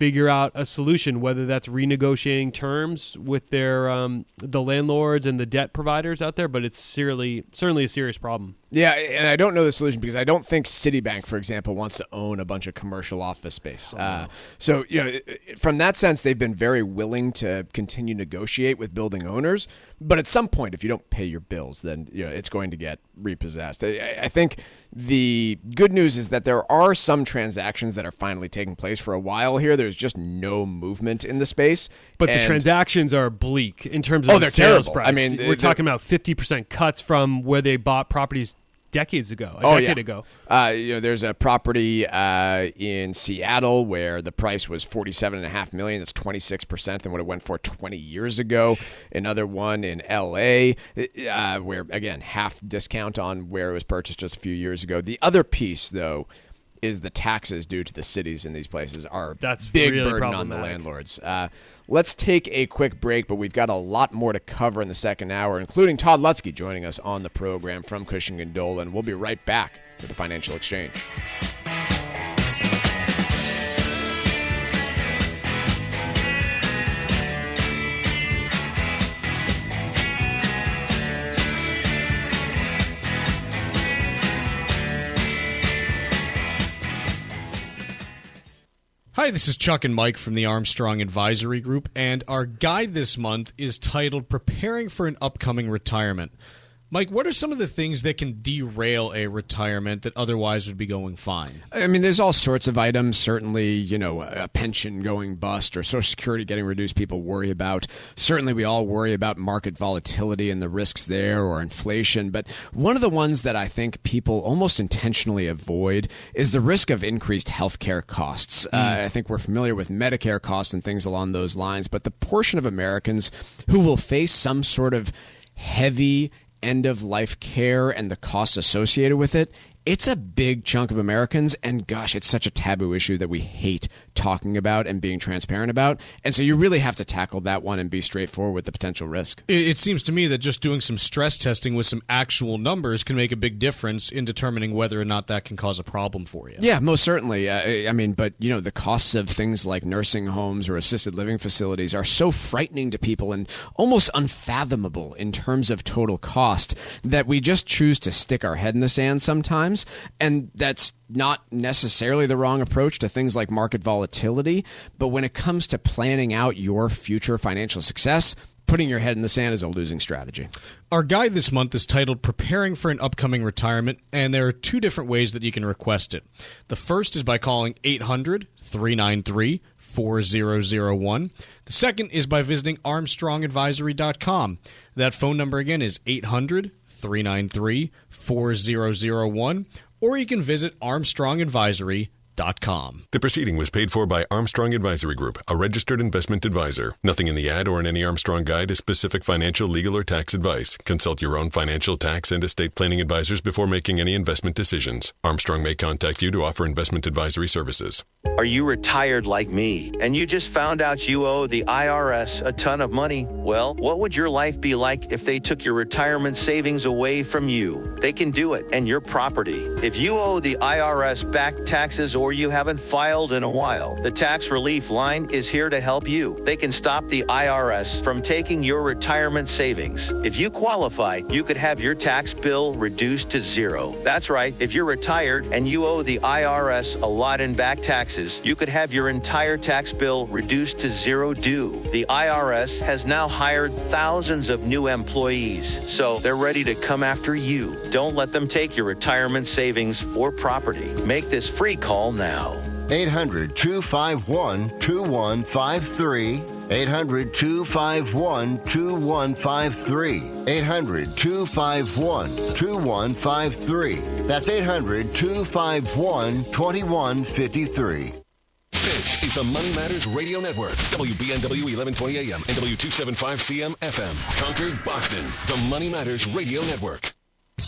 figure out a solution, whether that's renegotiating terms with their the landlords and the debt providers out there. But it's certainly a serious problem. Yeah, and I don't know the solution because I don't think Citibank, for example, wants to own a bunch of commercial office space. So, from that sense, they've been very willing to continue to negotiate with building owners. But at some point, if you don't pay your bills, then it's going to get repossessed. I think the good news is that there are some transactions that are finally taking place. For a while here, there's just no movement in the space. But the transactions are bleak in terms of the sales price. I mean, we're talking about 50% cuts from where they bought properties decades ago, a decade ago. There's a property in Seattle where the price was $47.5 million. That's 26% than what it went for 20 years ago. Another one in LA where, again, half discount on where it was purchased just a few years ago. The other piece, though, is the taxes due to the cities in these places are big really burden on the landlords. Let's take a quick break, but we've got a lot more to cover in the second hour, including Todd Lutzke joining us on the program from Cushing & Dolan. We'll be right back with the Financial Exchange. Hi, this is Chuck and Mike from the Armstrong Advisory Group, and our guide this month is titled Preparing for an Upcoming Retirement. Mike, what are some of the things that can derail a retirement that otherwise would be going fine? I mean, there's all sorts of items. Certainly, a pension going bust or Social Security getting reduced, people worry about. Certainly, we all worry about market volatility and the risks there or inflation. But one of the ones that I think people almost intentionally avoid is the risk of increased healthcare costs. I think we're familiar with Medicare costs and things along those lines. But the portion of Americans who will face some sort of heavy end-of-life care and the costs associated with it, it's a big chunk of Americans, and gosh, it's such a taboo issue that we hate talking about and being transparent about. And so you really have to tackle that one and be straightforward with the potential risk. It seems to me that just doing some stress testing with some actual numbers can make a big difference in determining whether or not that can cause a problem for you. Yeah, most certainly. But the costs of things like nursing homes or assisted living facilities are so frightening to people and almost unfathomable in terms of total cost that we just choose to stick our head in the sand sometimes. And that's not necessarily the wrong approach to things like market volatility. But when it comes to planning out your future financial success, putting your head in the sand is a losing strategy. Our guide this month is titled Preparing for an Upcoming Retirement, and there are two different ways that you can request it. The first is by calling 800-393-4001. The second is by visiting ArmstrongAdvisory.com. That phone number again is 800-393-4001, or you can visit ArmstrongAdvisory.com. The proceeding was paid for by Armstrong Advisory Group, a registered investment advisor. Nothing in the ad or in any Armstrong guide is specific financial, legal, or tax advice. Consult your own financial, tax, and estate planning advisors before making any investment decisions. Armstrong may contact you to offer investment advisory services. Are you retired like me and you just found out you owe the IRS a ton of money? Well, what would your life be like if they took your retirement savings away from you? They can do it, and your property. If you owe the IRS back taxes or you haven't filed in a while, the Tax Relief Line is here to help you. They can stop the IRS from taking your retirement savings. If you qualify, you could have your tax bill reduced to zero. That's right. If you're retired and you owe the IRS a lot in back taxes, you could have your entire tax bill reduced to zero due. The IRS has now hired thousands of new employees, so they're ready to come after you. Don't let them take your retirement savings or property. Make this free call now. 800-251-2153. 800-251-2153. 800-251-2153. That's 800-251-2153. This is the Money Matters Radio Network. WBNW 1120 AM and W275CM FM. Concord, Boston. The Money Matters Radio Network.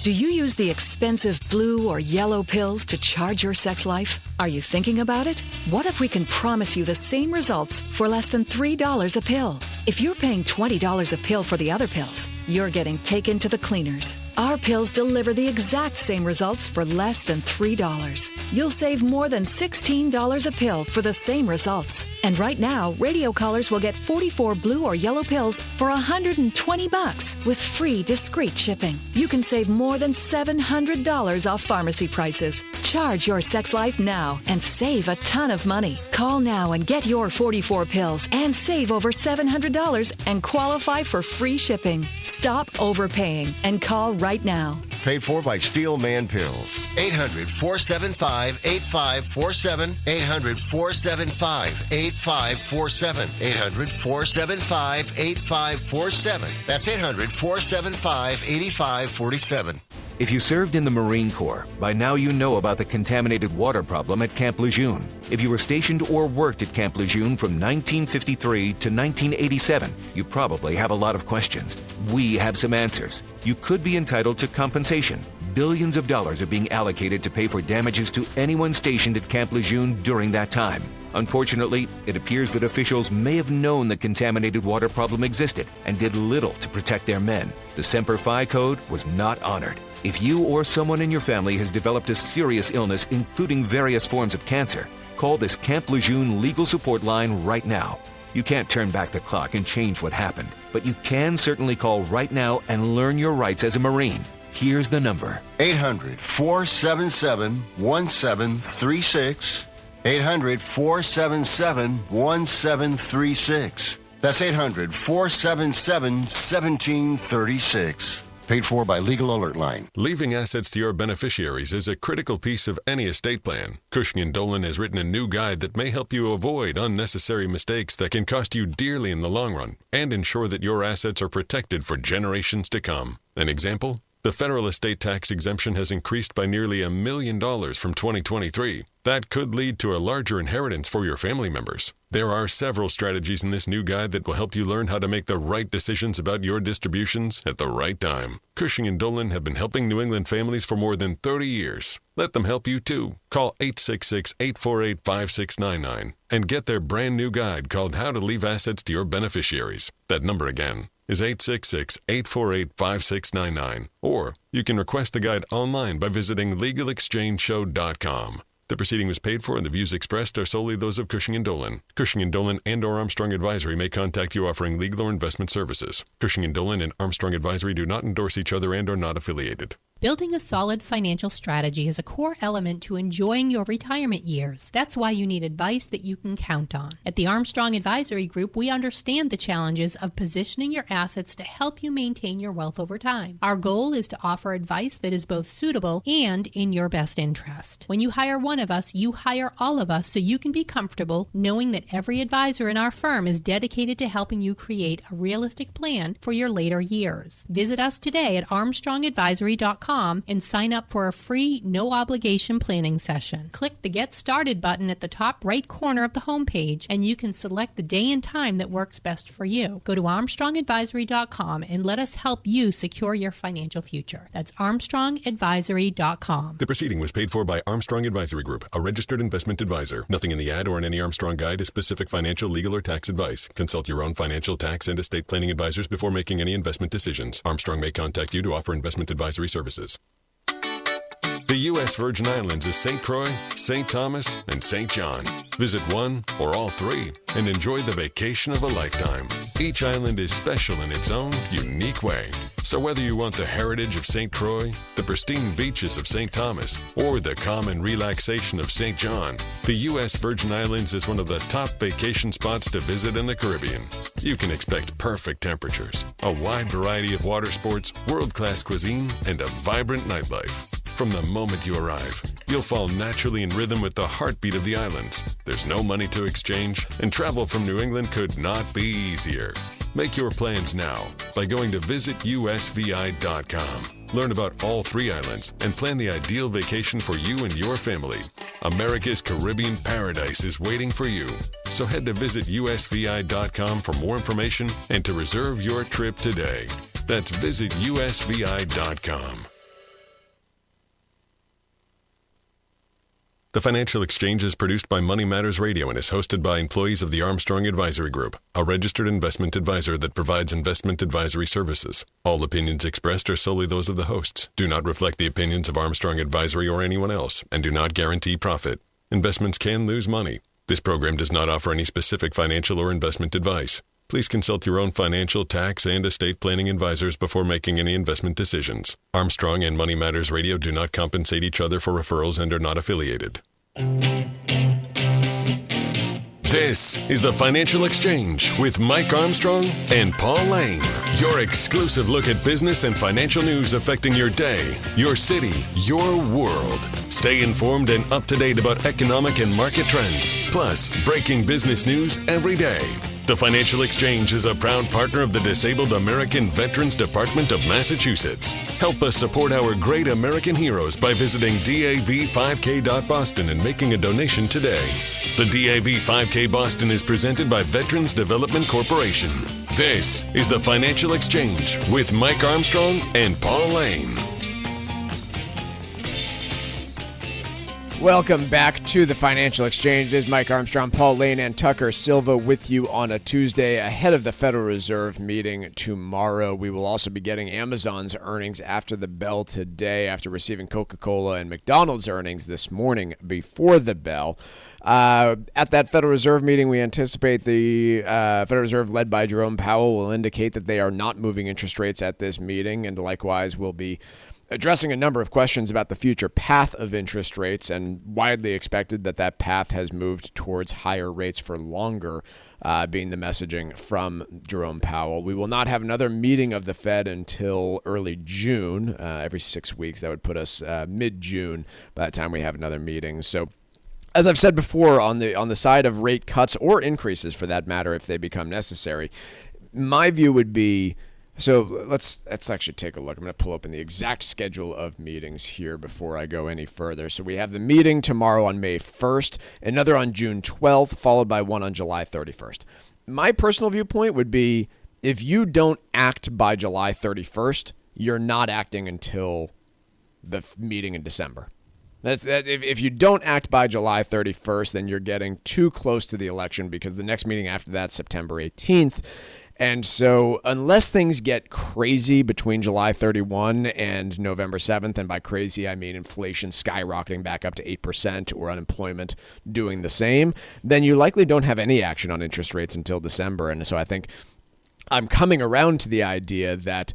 Do you use the expensive blue or yellow pills to charge your sex life? Are you thinking about it? What if we can promise you the same results for less than $3 a pill? If you're paying $20 a pill for the other pills, you're getting taken to the cleaners. Our pills deliver the exact same results for less than $3. You'll save more than $16 a pill for the same results. And right now, radio callers will get 44 blue or yellow pills for $120 with free discreet shipping. You can save more than $700 off pharmacy prices. Charge your sex life now and save a ton of money. Call now and get your 44 pills and save over $700 and qualify for free shipping. Stop overpaying and call right now. Paid for by Steelman Pills. 800-475-8547. 800-475-8547. 800-475-8547. That's 800-475-8547. If you served in the Marine Corps, by now you know about the contaminated water problem at Camp Lejeune. If you were stationed or worked at Camp Lejeune from 1953 to 1987, you probably have a lot of questions. We have some answers. You could be entitled to compensation. Billions of dollars are being allocated to pay for damages to anyone stationed at Camp Lejeune during that time. Unfortunately, it appears that officials may have known the contaminated water problem existed and did little to protect their men. The Semper Fi code was not honored. If you or someone in your family has developed a serious illness, including various forms of cancer, call this Camp Lejeune legal support line right now. You can't turn back the clock and change what happened, but you can certainly call right now and learn your rights as a Marine. Here's the number. 800-477-1736. 800-477-1736. That's 800-477-1736. Paid for by Legal Alert Line. Leaving assets to your beneficiaries is a critical piece of any estate plan. Cushing & Dolan has written a new guide that may help you avoid unnecessary mistakes that can cost you dearly in the long run and ensure that your assets are protected for generations to come. An example? The federal estate tax exemption has increased by nearly $1 million from 2023. That could lead to a larger inheritance for your family members. There are several strategies in this new guide that will help you learn how to make the right decisions about your distributions at the right time. Cushing & Dolan have been helping New England families for more than 30 years. Let them help you too. Call 866-848-5699 and get their brand new guide called How to Leave Assets to Your Beneficiaries. That number again is 866-848-5699. Or you can request the guide online by visiting LegalExchangeShow.com. The proceeding was paid for and the views expressed are solely those of Cushing & Dolan. Cushing & Dolan and or Armstrong Advisory may contact you offering legal or investment services. Cushing & Dolan and Armstrong Advisory do not endorse each other and are not affiliated. Building a solid financial strategy is a core element to enjoying your retirement years. That's why you need advice that you can count on. At the Armstrong Advisory Group, we understand the challenges of positioning your assets to help you maintain your wealth over time. Our goal is to offer advice that is both suitable and in your best interest. When you hire one of us, you hire all of us so you can be comfortable knowing that every advisor in our firm is dedicated to helping you create a realistic plan for your later years. Visit us today at armstrongadvisory.com and sign up for a free, no-obligation planning session. Click the Get Started button at the top right corner of the homepage, and you can select the day and time that works best for you. Go to armstrongadvisory.com and let us help you secure your financial future. That's armstrongadvisory.com. The proceeding was paid for by Armstrong Advisory Group, a registered investment advisor. Nothing in the ad or in any Armstrong guide is specific financial, legal, or tax advice. Consult your own financial, tax, and estate planning advisors before making any investment decisions. Armstrong may contact you to offer investment advisory services. The U.S. Virgin Islands is St. Croix, St. Thomas, and St. John. Visit one or all three and enjoy the vacation of a lifetime. Each island is special in its own unique way. So whether you want the heritage of St. Croix, the pristine beaches of St. Thomas, or the calm and relaxation of St. John, the U.S. Virgin Islands is one of the top vacation spots to visit in the Caribbean. You can expect perfect temperatures, a wide variety of water sports, world-class cuisine, and a vibrant nightlife. From the moment you arrive, you'll fall naturally in rhythm with the heartbeat of the islands. There's no money to exchange, and travel from New England could not be easier. Make your plans now by going to visitusvi.com. Learn about all three islands and plan the ideal vacation for you and your family. America's Caribbean paradise is waiting for you. So head to visitusvi.com for more information and to reserve your trip today. That's visitusvi.com. The Financial Exchange is produced by Money Matters Radio and is hosted by employees of the Armstrong Advisory Group, a registered investment advisor that provides investment advisory services. All opinions expressed are solely those of the hosts, do not reflect the opinions of Armstrong Advisory or anyone else, and do not guarantee profit. Investments can lose money. This program does not offer any specific financial or investment advice. Please consult your own financial, tax, and estate planning advisors before making any investment decisions. Armstrong and Money Matters Radio do not compensate each other for referrals and are not affiliated. This is the Financial Exchange with Mike Armstrong and Paul Lane. Your exclusive look at business and financial news affecting your day, your city, your world. Stay informed and up to date about economic and market trends, plus breaking business news every day. The Financial Exchange is a proud partner of the Disabled American Veterans Department of Massachusetts. Help us support our great American heroes by visiting DAV5K.Boston and making a donation today. The DAV 5K Boston is presented by Veterans Development Corporation. This is the Financial Exchange with Mike Armstrong and Paul Lane. Welcome back to the Financial Exchange. This is Mike Armstrong, Paul Lane, and Tucker Silva with you on a Tuesday ahead of the Federal Reserve meeting tomorrow. We will also be getting Amazon's earnings after the bell today, after receiving Coca-Cola and McDonald's earnings this morning before the bell. At that Federal Reserve meeting, we anticipate the Federal Reserve, led by Jerome Powell, will indicate that they are not moving interest rates at this meeting, and likewise will be addressing a number of questions about the future path of interest rates, and widely expected that that path has moved towards higher rates for longer, being the messaging from Jerome Powell. We will not have another meeting of the Fed until early June, every 6 weeks. That would put us mid-June by the time we have another meeting. So, as I've said before, on the side of rate cuts or increases for that matter, if they become necessary, my view would be, so let's actually take a look. I'm going to pull open the exact schedule of meetings here before I go any further. So we have the meeting tomorrow on May 1st, another on June 12th, followed by one on July 31st. My personal viewpoint would be, if you don't act by July 31st, you're not acting until the meeting in December. If you don't act by July 31st, then you're getting too close to the election, because the next meeting after that is September 18th. And so unless things get crazy between July 31 and November 7th, and by crazy I mean inflation skyrocketing back up to 8% or unemployment doing the same, then you likely don't have any action on interest rates until December. And so I think I'm coming around to the idea that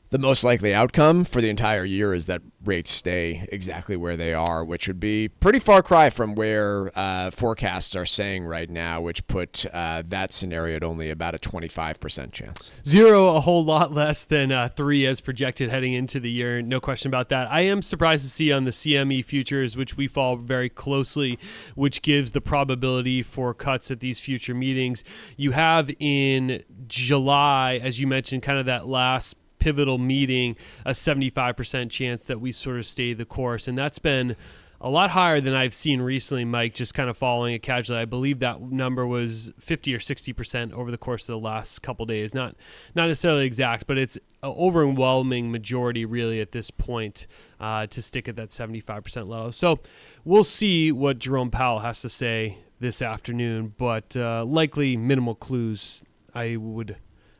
the most likely outcome for the entire year is that rates stay exactly where they are, which would be pretty far cry from where forecasts are saying right now, which put that scenario at only about a 25% chance. 0, a whole lot less than 3 as projected heading into the year. No question about that. I am surprised to see on the CME futures, which we follow very closely, which gives the probability for cuts at these future meetings. You have in July, as you mentioned, kind of that last pivotal meeting, a 75% chance that we sort of stay the course. And that's been a lot higher than I've seen recently, Mike, just kind of following it casually. I believe that number was 50 or 60% over the course of the last couple days. Not necessarily exact, but it's an overwhelming majority really at this point to stick at that 75% level. So we'll see what Jerome Powell has to say this afternoon, but likely minimal clues, I would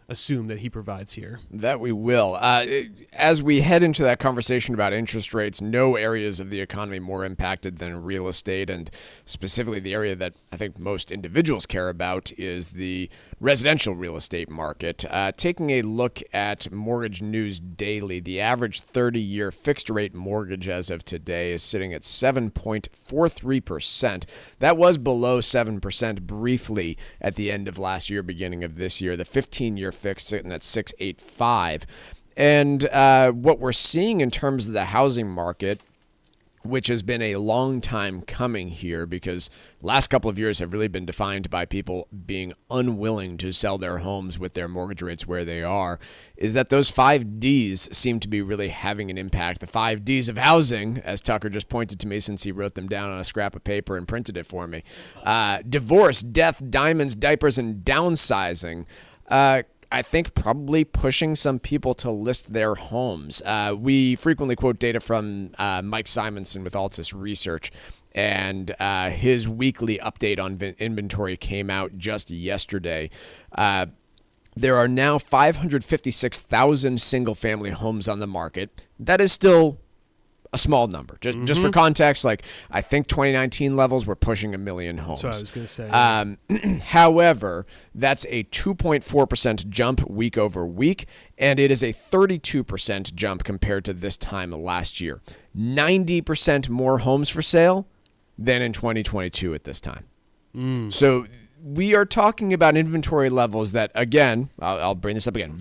assume, that he provides here. That we will. As we head into that conversation about interest rates, no areas of the economy more impacted than real estate, and specifically the area that I think most individuals care about is the residential real estate market. Taking a look at Mortgage News Daily, the average 30-year fixed-rate mortgage as of today is sitting at 7.43%. That was below 7% briefly at the end of last year, beginning of this year. The 15-year fixed sitting at 6.85. And what we're seeing in terms of the housing market, which has been a long time coming here, because last couple of years have really been defined by people being unwilling to sell their homes with their mortgage rates where they are, is that those 5 Ds seem to be really having an impact. The 5 Ds of housing, as Tucker just pointed to me since he wrote them down on a scrap of paper and printed it for me. Divorce, death, diamonds, diapers, and downsizing. I think probably pushing some people to list their homes. We frequently quote data from Mike Simonson with Altus Research, and his weekly update on inventory came out just yesterday. There are now 556,000 single-family homes on the market. That is still a small number. Just for context, like I think 2019 levels were pushing 1 million homes. That's what I was going to say. However, that's a 2.4% jump week over week, and it is a 32% jump compared to this time last year. 90% more homes for sale than in 2022 at this time. So we are talking about inventory levels that, again, I'll bring this up again,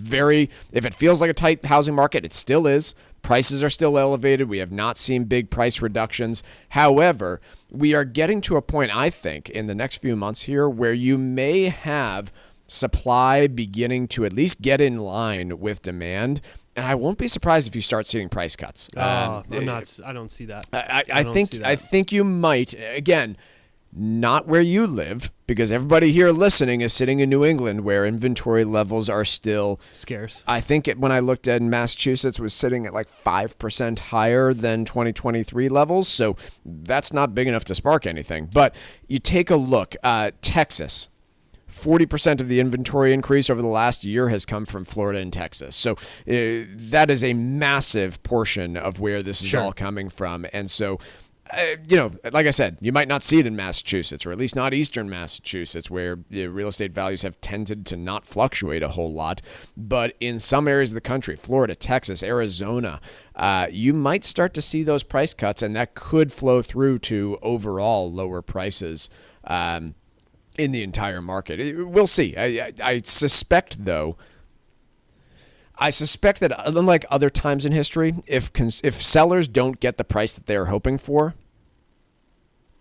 if it feels like a tight housing market, it still is. Prices are still elevated. We have not seen big price reductions. However, we are getting to a point, I think, in the next few months here where you may have supply beginning to at least get in line with demand. And I won't be surprised if you start seeing price cuts. I don't see that. I think you might. Again, not where you live, because everybody here listening is sitting in New England where inventory levels are still scarce. I think when I looked at Massachusetts was sitting at like 5% higher than 2023 levels. So that's not big enough to spark anything. But you take a look, Texas, 40% of the inventory increase over the last year has come from Florida and Texas. So that is a massive portion of where this is all coming from. And so like I said, you might not see it in Massachusetts, or at least not eastern Massachusetts, where real estate values have tended to not fluctuate a whole lot. But in some areas of the country, Florida, Texas, Arizona, you might start to see those price cuts, and that could flow through to overall lower prices in the entire market. We'll see. I suspect, though, that unlike other times in history, if sellers don't get the price that they're hoping for,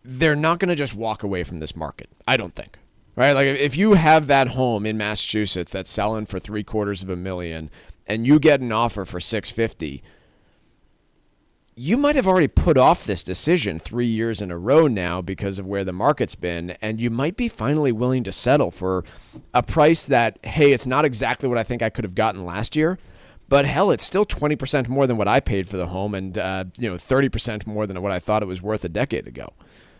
they're not going to just walk away from this market. I don't think. Right? Like if you have that home in Massachusetts that's selling for $750,000 and you get an offer for $650,000, you might have already put off this decision 3 years in a row now because of where the market's been, and you might be finally willing to settle for a price that, hey, it's not exactly what I think I could have gotten last year, but hell, it's still 20% more than what I paid for the home, and 30% more than what I thought it was worth a decade ago.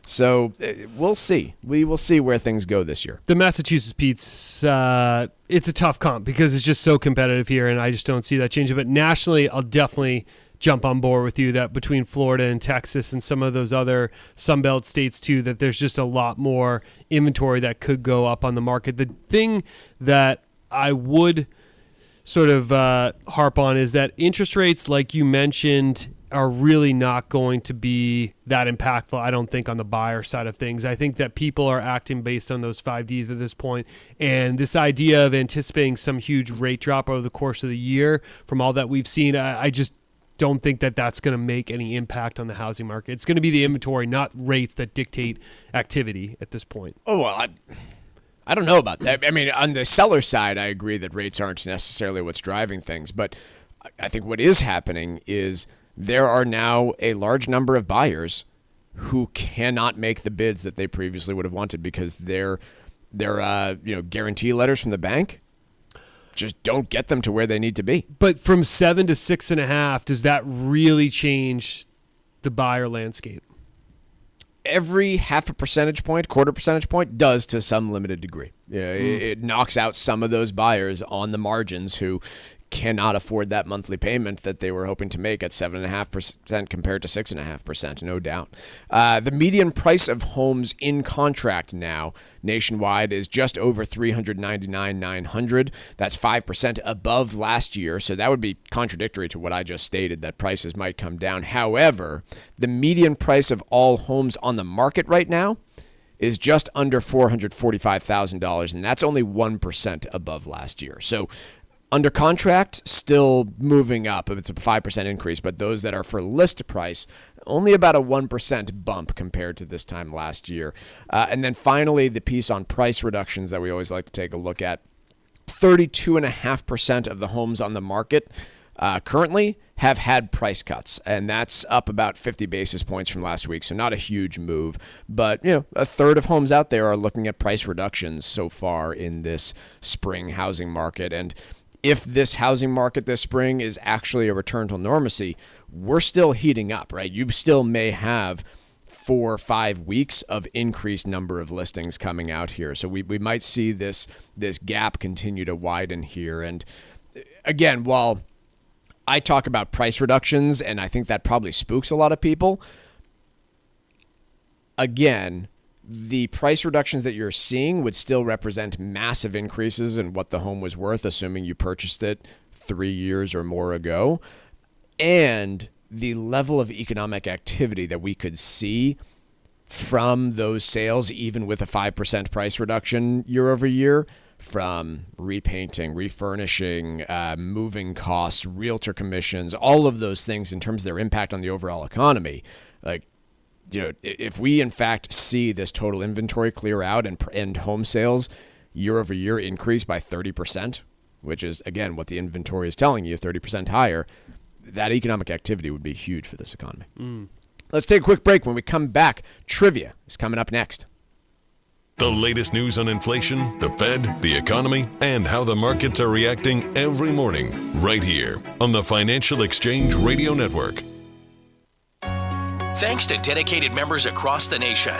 So we'll see. We will see where things go this year. The Massachusetts Pete's, it's a tough comp because it's just so competitive here, and I just don't see that changing. But nationally, I'll definitely jump on board with you that between Florida and Texas and some of those other Sunbelt states too, that there's just a lot more inventory that could go up on the market. The thing that I would sort of harp on is that interest rates, like you mentioned, are really not going to be that impactful, I don't think, on the buyer side of things. I think that people are acting based on those 5Ds at this point, and this idea of anticipating some huge rate drop over the course of the year from all that we've seen, I just don't think that that's going to make any impact on the housing market. It's going to be the inventory, not rates, that dictate activity at this point. Oh, well, I don't know about that. I mean, on the seller side, I agree that rates aren't necessarily what's driving things, but I think what is happening is there are now a large number of buyers who cannot make the bids that they previously would have wanted because their guarantee letters from the bank just don't get them to where they need to be. But from 7 to 6.5, does that really change the buyer landscape? Every half a percentage point, quarter percentage point does to some limited degree. It knocks out some of those buyers on the margins who cannot afford that monthly payment that they were hoping to make at 7.5% compared to 6.5%, no doubt. The median price of homes in contract now nationwide is just over $399,900. That's 5% above last year, so that would be contradictory to what I just stated, that prices might come down. However, the median price of all homes on the market right now is just under $445,000, and that's only 1% above last year. So under contract, still moving up. It's a 5% increase, but those that are for list price, only about a 1% bump compared to this time last year. And then finally, the piece on price reductions that we always like to take a look at. 32.5% of the homes on the market currently have had price cuts, and that's up about 50 basis points from last week, so not a huge move. But, a third of homes out there are looking at price reductions so far in this spring housing market. And if this housing market this spring is actually a return to normalcy, we're still heating up, right? You still may have 4 or 5 weeks of increased number of listings coming out here. So we might see this gap continue to widen here. And again, while I talk about price reductions, and I think that probably spooks a lot of people, again, the price reductions that you're seeing would still represent massive increases in what the home was worth, assuming you purchased it 3 years or more ago. And the level of economic activity that we could see from those sales, even with a 5% price reduction year over year, from repainting, refurnishing, moving costs, realtor commissions, all of those things in terms of their impact on the overall economy. Like, if we in fact see this total inventory clear out and home sales year over year increase by 30%, which is, again, what the inventory is telling you, 30% higher, that economic activity would be huge for this economy. Let's take a quick break. When we come back, trivia is coming up next. The latest news on inflation, the Fed, the economy, and how the markets are reacting every morning, right here on the Financial Exchange Radio Network. Thanks to dedicated members across the nation,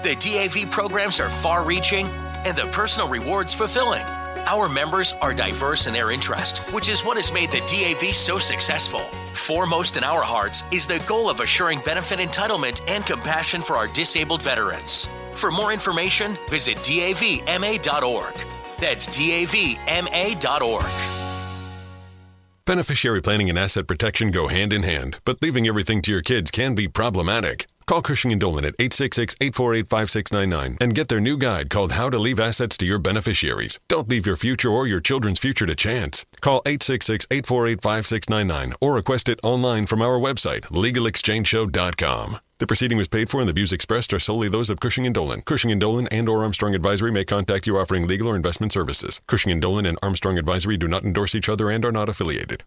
the DAV programs are far-reaching and the personal rewards fulfilling. Our members are diverse in their interest, which is what has made the DAV so successful. Foremost in our hearts is the goal of assuring benefit entitlement and compassion for our disabled veterans. For more information, visit davma.org. That's davma.org. Beneficiary planning and asset protection go hand in hand, but leaving everything to your kids can be problematic. Call Cushing & Dolan at 866-848-5699 and get their new guide called How to Leave Assets to Your Beneficiaries. Don't leave your future or your children's future to chance. Call 866-848-5699 or request it online from our website, legalexchangeshow.com. The proceeding was paid for and the views expressed are solely those of Cushing & Dolan. Cushing & Dolan and or Armstrong Advisory may contact you offering legal or investment services. Cushing & Dolan and Armstrong Advisory do not endorse each other and are not affiliated.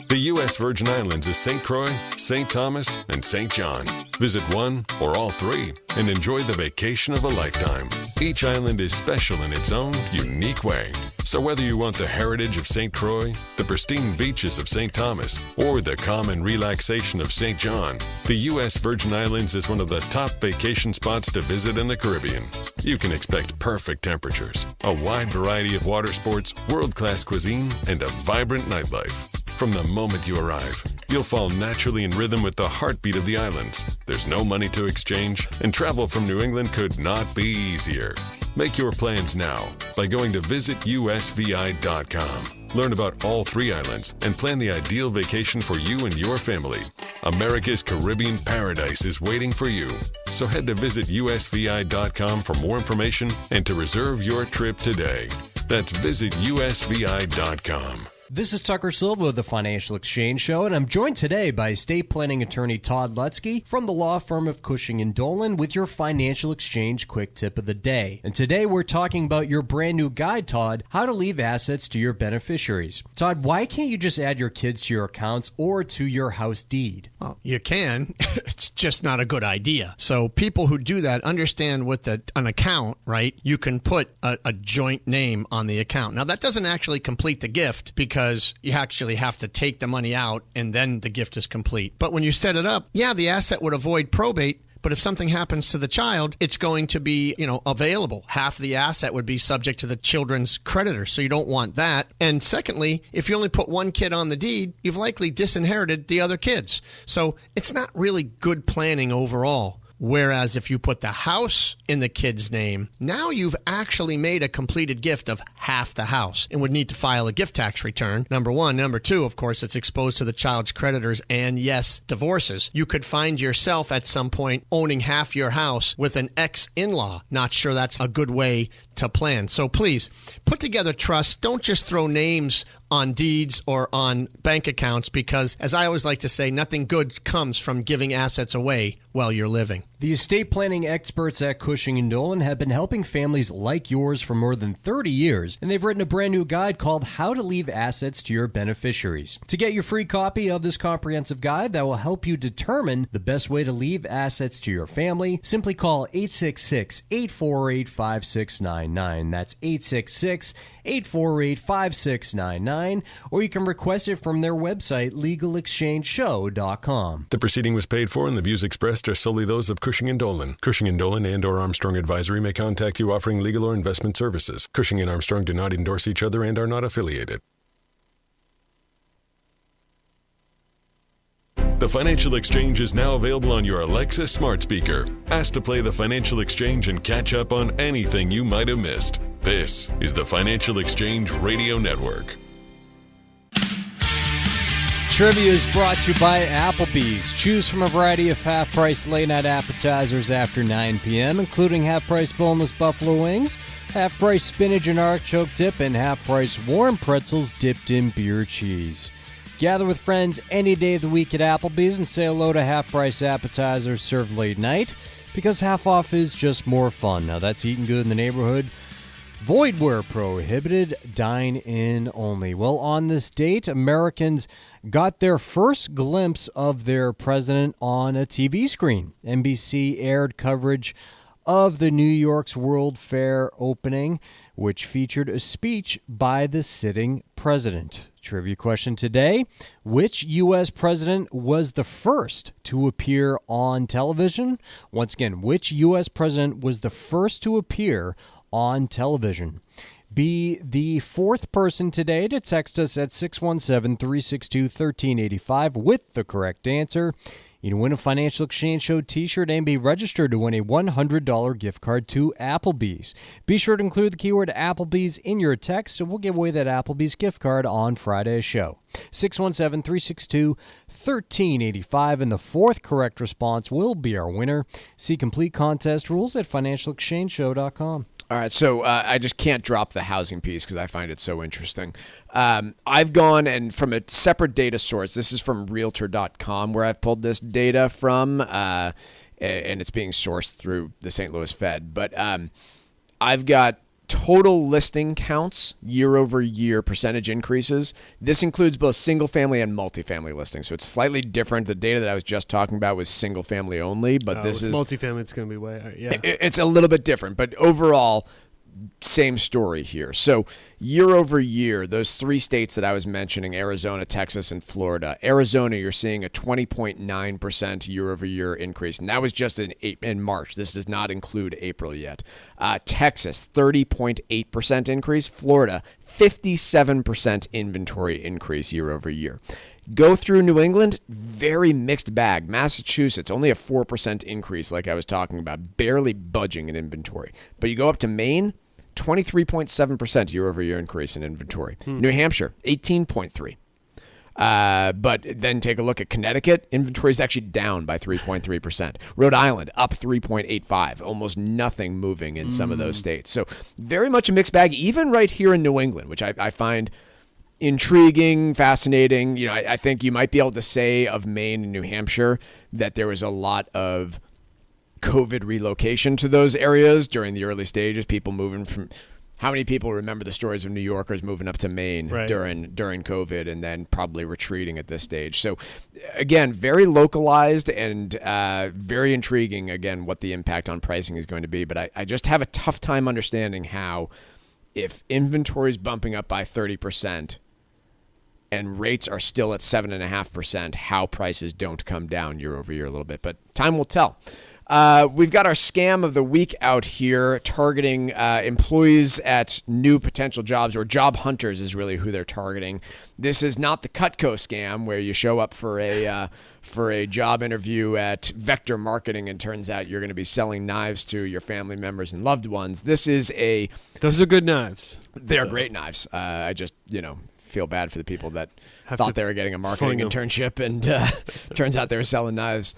The U.S. Virgin Islands is St. Croix, St. Thomas, and St. John. Visit one or all three and enjoy the vacation of a lifetime. Each island is special in its own unique way. So whether you want the heritage of St. Croix, the pristine beaches of St. Thomas, or the calm and relaxation of St. John, the U.S. Virgin Islands is one of the top vacation spots to visit in the Caribbean. You can expect perfect temperatures, a wide variety of water sports, world-class cuisine, and a vibrant nightlife. From the moment you arrive, you'll fall naturally in rhythm with the heartbeat of the islands. There's no money to exchange, and travel from New England could not be easier. Make your plans now by going to visitusvi.com. Learn about all three islands and plan the ideal vacation for you and your family. America's Caribbean paradise is waiting for you. So head to visitusvi.com for more information and to reserve your trip today. That's visitusvi.com. This is Tucker Silva of the Financial Exchange Show, and I'm joined today by estate planning attorney Todd Lutzke from the law firm of Cushing & Dolan with your Financial Exchange Quick Tip of the Day. And today we're talking about your brand new guide, Todd, How to Leave Assets to Your Beneficiaries. Todd, why can't you just add your kids to your accounts or to your house deed? Well, you can. It's just not a good idea. So people who do that understand with an account, right, you can put a joint name on the account. Now, that doesn't actually complete the gift because you actually have to take the money out and then the gift is complete. But when you set it up, yeah, the asset would avoid probate. But if something happens to the child, it's going to be, available. Half the asset would be subject to the children's creditor. So you don't want that. And secondly, if you only put one kid on the deed, you've likely disinherited the other kids. So it's not really good planning overall. Whereas if you put the house in the kid's name, now you've actually made a completed gift of half the house and would need to file a gift tax return. Number one. Number two, of course, it's exposed to the child's creditors and, yes, divorces. You could find yourself at some point owning half your house with an ex-in-law. Not sure that's a good way to plan. So please, put together trusts. Don't just throw names on deeds or on bank accounts because, as I always like to say, nothing good comes from giving assets away while you're living. The estate planning experts at Cushing & Dolan have been helping families like yours for more than 30 years, and they've written a brand new guide called How to Leave Assets to Your Beneficiaries. To get your free copy of this comprehensive guide that will help you determine the best way to leave assets to your family, simply call 866-848-5699. That's 866-848-5699, or you can request it from their website, legalexchangeshow.com. The proceeding was paid for, and the views expressed are solely those of Cushing & Dolan. Cushing & Dolan and or Armstrong Advisory may contact you offering legal or investment services. Cushing and Armstrong do not endorse each other and are not affiliated. The Financial Exchange is now available on your Alexa smart speaker. Ask to play the Financial Exchange and catch up on anything you might have missed. This is the Financial Exchange Radio Network. Trivia is brought to you by Applebee's. Choose from a variety of half-price late-night appetizers after 9 p.m., including half-price boneless buffalo wings, half-price spinach and artichoke dip, and half-price warm pretzels dipped in beer cheese. Gather with friends any day of the week at Applebee's and say hello to half-price appetizers served late night, because half off is just more fun. Now, that's eating good in the neighborhood. Void where prohibited, dine in only. Well, on this date, Americans got their first glimpse of their president on a TV screen. NBC aired coverage of the New York's World Fair opening, which featured a speech by the sitting president. Trivia question today: which U.S. president was the first to appear on television? Once again, which U.S. president was the first to appear on television? Be the fourth person today to text us at 617-362-1385 with the correct answer. You can win a Financial Exchange Show t-shirt and be registered to win a $100 gift card to Applebee's. Be sure to include the keyword Applebee's in your text, and we'll give away that Applebee's gift card on Friday's show. 617-362-1385, and the fourth correct response will be our winner. See complete contest rules at financialexchangeshow.com. All right, so I just can't drop the housing piece because I find it so interesting. I've gone, and from a separate data source, this is from Realtor.com, where I've pulled this data from, and it's being sourced through the St. Louis Fed. But I've got total listing counts, year-over-year percentage increases. This includes both single-family and multifamily listings, so it's slightly different. The data that I was just talking about was single-family only, but this is multifamily. It's going to be way, yeah. It's a little bit different, but overall, same story here. So year over year, those three states that I was mentioning, Arizona, Texas, and Florida. Arizona, you're seeing a 20.9% year-over-year increase, and that was just in March. This does not include April yet. Texas, 30.8% increase. Florida, 57% inventory increase year-over-year. Go through New England, very mixed bag. Massachusetts, only a 4% increase like I was talking about, barely budging in inventory. But you go up to Maine, 23.7% year-over-year increase in inventory. New Hampshire, 18.3%. But then take a look at Connecticut. Inventory is actually down by 3.3%. Rhode Island, up 3.85%. Almost nothing moving in some of those states. So very much a mixed bag, even right here in New England, which I find intriguing, fascinating. You know, I think you might be able to say of Maine and New Hampshire that there was a lot of COVID relocation to those areas during the early stages. People moving from, how many people remember the stories of New Yorkers moving up to Maine during COVID and then probably retreating at this stage? So again, very localized and very intriguing, again, what the impact on pricing is going to be. But I just have a tough time understanding how, if inventory is bumping up by 30%, and rates are still at 7.5%, how prices don't come down year over year a little bit. But time will tell. We've got our scam of the week out here, targeting employees at new potential jobs, or job hunters is really who they're targeting. This is not the Cutco scam where you show up for a job interview at Vector Marketing and turns out you're going to be selling knives to your family members and loved ones. Those are good knives. They're great knives. I just, feel bad for the people that thought they were getting a marketing internship and turns out they were selling knives.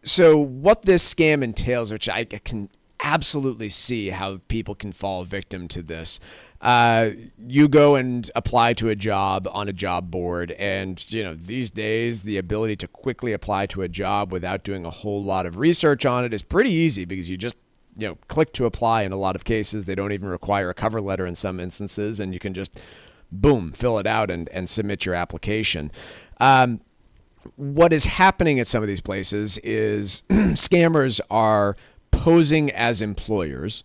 So what this scam entails, which I can absolutely see how people can fall victim to this. You go and apply to a job on a job board, and these days the ability to quickly apply to a job without doing a whole lot of research on it is pretty easy, because you just click to apply. In a lot of cases, they don't even require a cover letter in some instances, and you can just boom, fill it out and submit your application. What is happening at some of these places is scammers are posing as employers,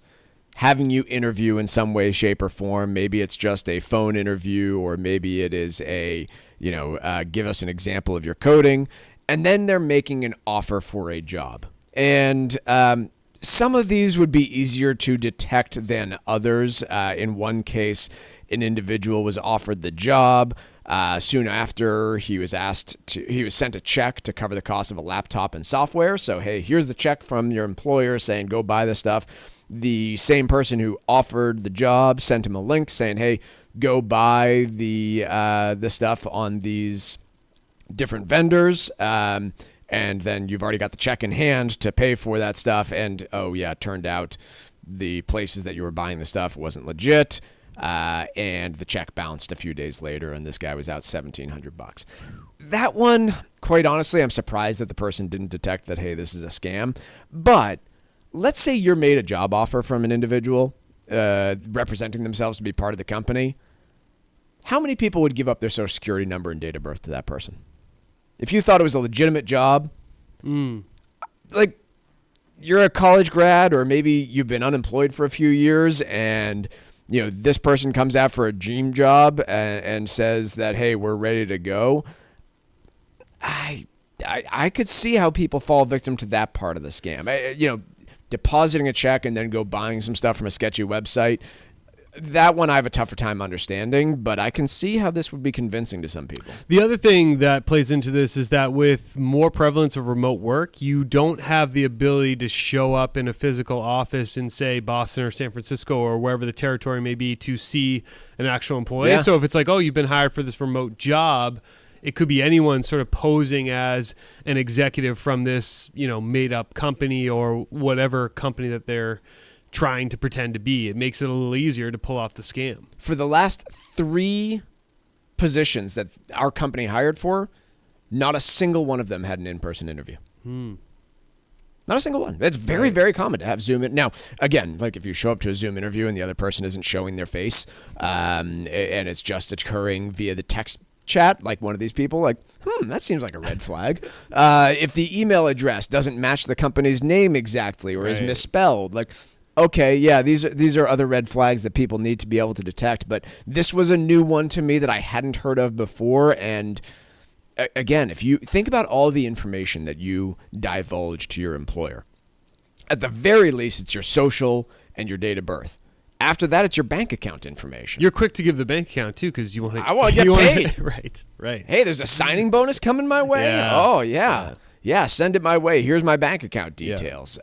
having you interview in some way, shape, or form. Maybe it's just a phone interview, or maybe it is a, give us an example of your coding. And then they're making an offer for a job. And some of these would be easier to detect than others. In one case, an individual was offered the job. Soon after, he was sent a check to cover the cost of a laptop and software. So, hey, here's the check from your employer saying, go buy this stuff. The same person who offered the job sent him a link saying, hey, go buy the stuff on these different vendors. And then you've already got the check in hand to pay for that stuff. And, oh, yeah, it turned out the places that you were buying the stuff wasn't legit. And the check bounced a few days later, and this guy was out $1,700. That one, quite honestly, I'm surprised that the person didn't detect that, hey, this is a scam. But let's say you're made a job offer from an individual representing themselves to be part of the company. How many people would give up their social security number and date of birth to that person? If you thought it was a legitimate job, like you're a college grad, or maybe you've been unemployed for a few years, and this person comes out for a dream job and says that, hey, we're ready to go. I could see how people fall victim to that part of the scam. Depositing a check and then go buying some stuff from a sketchy website. That one I have a tougher time understanding, but I can see how this would be convincing to some people. The other thing that plays into this is that with more prevalence of remote work, you don't have the ability to show up in a physical office in, say, Boston or San Francisco or wherever the territory may be to see an actual employee. Yeah. So if it's like, oh, you've been hired for this remote job, it could be anyone sort of posing as an executive from this, made-up company or whatever company that they're trying to pretend to be. It makes it a little easier to pull off the scam. For the last 3 positions that our company hired for, not a single one of them had an in-person interview. Not a single one. It's very, very common to have Zoom. Now, again, like if you show up to a Zoom interview and the other person isn't showing their face, and it's just occurring via the text chat, like one of these people, like, that seems like a red flag. If the email address doesn't match the company's name exactly or is misspelled, like, okay, yeah, these are other red flags that people need to be able to detect. But this was a new one to me that I hadn't heard of before. And again, if you think about all the information that you divulge to your employer, at the very least, it's your social and your date of birth. After that, it's your bank account information. You're quick to give the bank account, too, because you want to... I want to get paid. Right. Hey, there's a signing bonus coming my way? Yeah. Oh, yeah. Yeah, send it my way. Here's my bank account details.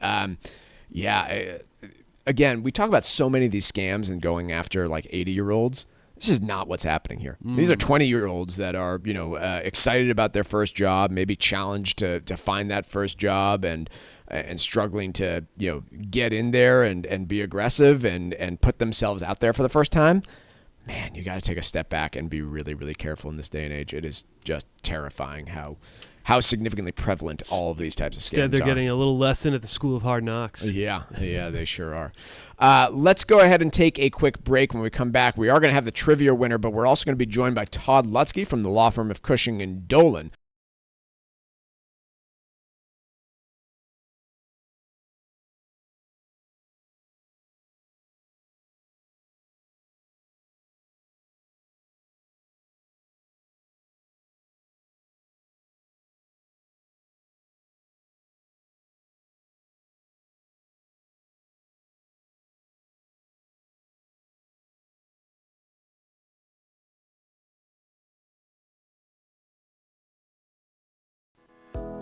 Again, we talk about so many of these scams and going after like 80-year-olds. This is not what's happening here. These are 20-year-olds that are, excited about their first job, maybe challenged to find that first job and struggling to, get in there and be aggressive and put themselves out there for the first time. Man, you got to take a step back and be really, really careful in this day and age. It is just terrifying how significantly prevalent all of these types of scams are. Instead, they're getting a little lesson at the School of Hard Knocks. Yeah, they sure are. Let's go ahead and take a quick break. When we come back, we are going to have the trivia winner, but we're also going to be joined by Todd Lutzke from the law firm of Cushing & Dolan.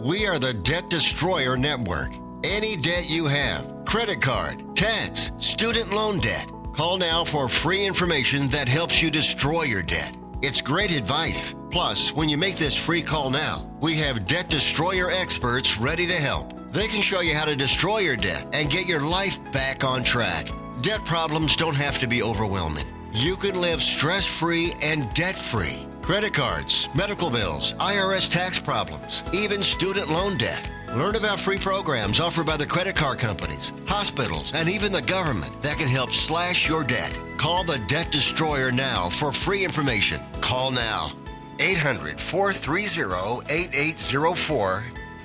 We are the Debt Destroyer Network. Any debt you have, credit card, tax, student loan debt, call now for free information that helps you destroy your debt. It's great advice. Plus, when you make this free call now, we have Debt Destroyer experts ready to help. They can show you how to destroy your debt and get your life back on track. Debt problems don't have to be overwhelming. You can live stress-free and debt-free. Credit cards, medical bills, IRS tax problems, even student loan debt. Learn about free programs offered by the credit card companies, hospitals, and even the government that can help slash your debt. Call the Debt Destroyer now for free information. Call now. 800-430-8804.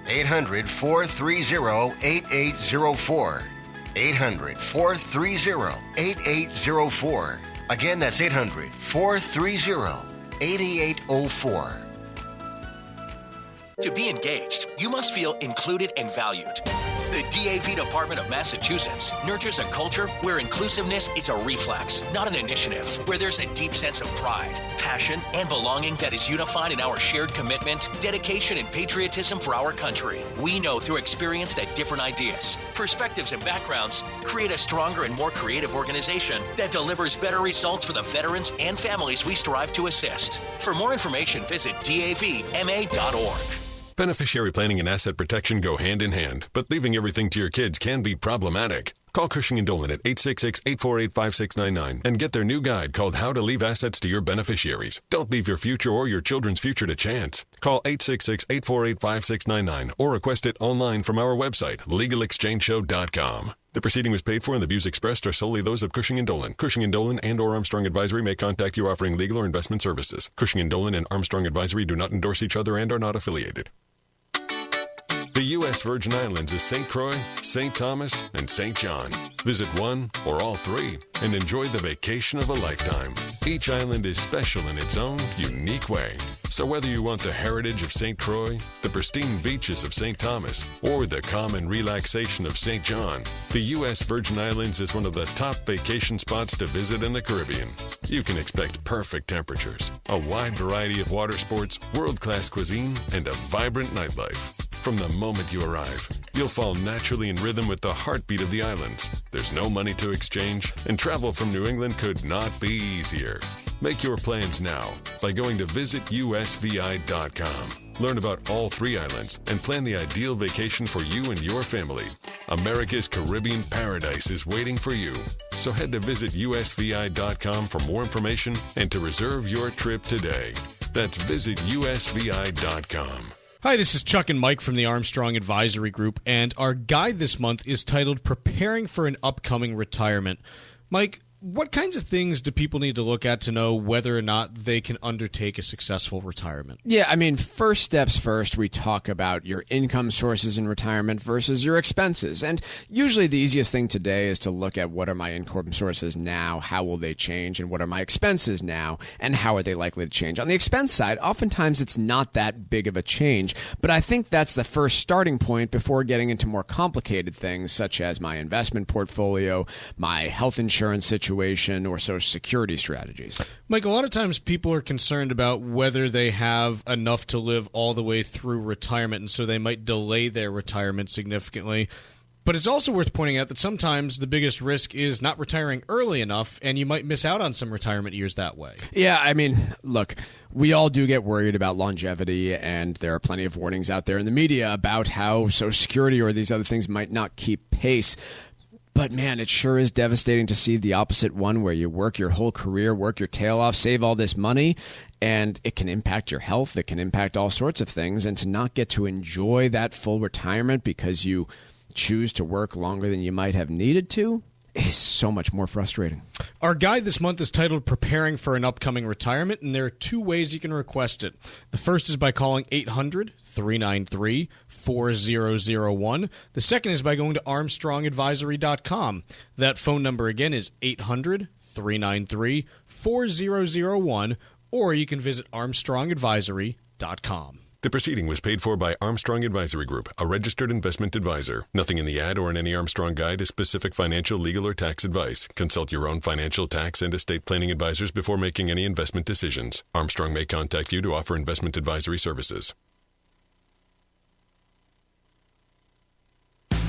800-430-8804. 800-430-8804. Again, that's 800-430-8804. To be engaged, you must feel included and valued. The DAV Department of Massachusetts nurtures a culture where inclusiveness is a reflex, not an initiative, where there's a deep sense of pride, passion, and belonging that is unified in our shared commitment, dedication, and patriotism for our country. We know through experience that different ideas, perspectives, and backgrounds create a stronger and more creative organization that delivers better results for the veterans and families we strive to assist. For more information, visit davma.org. Beneficiary planning and asset protection go hand in hand, but leaving everything to your kids can be problematic. Call Cushing & Dolan at 866-848-5699 and get their new guide called How to Leave Assets to Your Beneficiaries. Don't leave your future or your children's future to chance. Call 866-848-5699 or request it online from our website, LegalExchangeShow.com. The proceeding was paid for and the views expressed are solely those of Cushing & Dolan. Cushing & Dolan and or Armstrong Advisory may contact you offering legal or investment services. Cushing & Dolan and Armstrong Advisory do not endorse each other and are not affiliated. The U.S. Virgin Islands is St. Croix, St. Thomas, and St. John. Visit one or all three and enjoy the vacation of a lifetime. Each island is special in its own unique way. So whether you want the heritage of St. Croix, the pristine beaches of St. Thomas, or the calm and relaxation of St. John, the U.S. Virgin Islands is one of the top vacation spots to visit in the Caribbean. You can expect perfect temperatures, a wide variety of water sports, world-class cuisine, and a vibrant nightlife. From the moment you arrive, you'll fall naturally in rhythm with the heartbeat of the islands. There's no money to exchange, and travel from New England could not be easier. Make your plans now by going to visitusvi.com. Learn about all three islands and plan the ideal vacation for you and your family. America's Caribbean paradise is waiting for you. So head to visitusvi.com for more information and to reserve your trip today. That's visitusvi.com. Hi, this is Chuck and Mike from the Armstrong Advisory Group, and our guide this month is titled Preparing for an Upcoming Retirement. Mike, what kinds of things do people need to look at to know whether or not they can undertake a successful retirement? Yeah, I mean, first steps first, we talk about your income sources in retirement versus your expenses. And usually the easiest thing today is to look at what are my income sources now, how will they change, and what are my expenses now, and how are they likely to change. On the expense side, oftentimes it's not that big of a change, but I think that's the first starting point before getting into more complicated things such as my investment portfolio, my health insurance situation, or Social Security strategies. Mike, a lot of times people are concerned about whether they have enough to live all the way through retirement, and so they might delay their retirement significantly. But it's also worth pointing out that sometimes the biggest risk is not retiring early enough, and you might miss out on some retirement years that way. Yeah, I mean, look, we all do get worried about longevity, and there are plenty of warnings out there in the media about how Social Security or these other things might not keep pace. But man, it sure is devastating to see the opposite one where you work your whole career, work your tail off, save all this money, and it can impact your health. It can impact all sorts of things. And to not get to enjoy that full retirement because you choose to work longer than you might have needed to is so much more frustrating. Our guide this month is titled Preparing for an Upcoming Retirement, and there are two ways you can request it. The first is by calling 800-393-4001. The second is by going to ArmstrongAdvisory.com. That phone number again is 800-393-4001, or you can visit ArmstrongAdvisory.com. The proceeding was paid for by Armstrong Advisory Group, a registered investment advisor. Nothing in the ad or in any Armstrong guide is specific financial, legal, or tax advice. Consult your own financial, tax, and estate planning advisors before making any investment decisions. Armstrong may contact you to offer investment advisory services.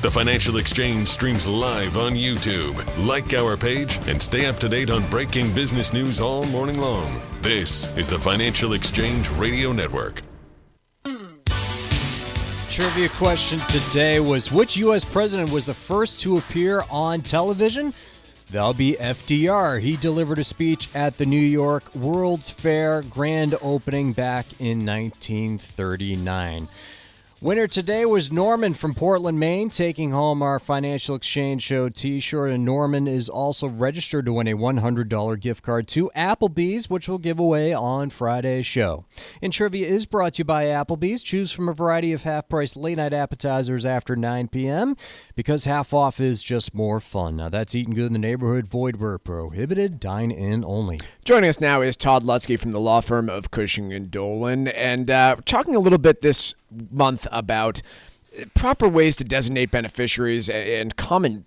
The Financial Exchange streams live on YouTube. Like our page and stay up to date on breaking business news all morning long. This is the Financial Exchange Radio Network. trivia question today was, which U.S. president was the first to appear on television? That'll be FDR. He delivered a speech at the New York World's Fair grand opening back in 1939. Winner today was Norman from Portland, Maine, taking home our Financial Exchange Show t-shirt. And Norman is also registered to win a $100 gift card to Applebee's, which we'll give away on Friday's show. And trivia is brought to you by Applebee's. Choose from a variety of half-priced late-night appetizers after 9 p.m. because half off is just more fun. Now, that's eating good in the neighborhood, void where prohibited, dine in only. Joining us now is Todd Lutzke from the law firm of Cushing and Dolan, and talking a little bit this month about proper ways to designate beneficiaries and common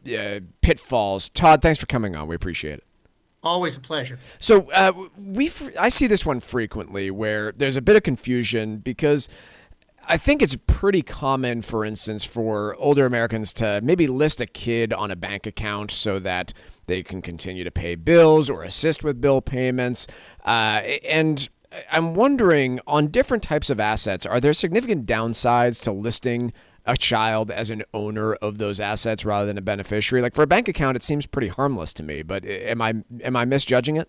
pitfalls. Todd, thanks for coming on. We appreciate it. Always a pleasure. So I see this one frequently where there's a bit of confusion because I think it's pretty common, for instance, for older Americans to maybe list a kid on a bank account so that they can continue to pay bills or assist with bill payments. And I'm wondering, on different types of assets, are there significant downsides to listing a child as an owner of those assets rather than a beneficiary? Like for a bank account, it seems pretty harmless to me, but am I misjudging it?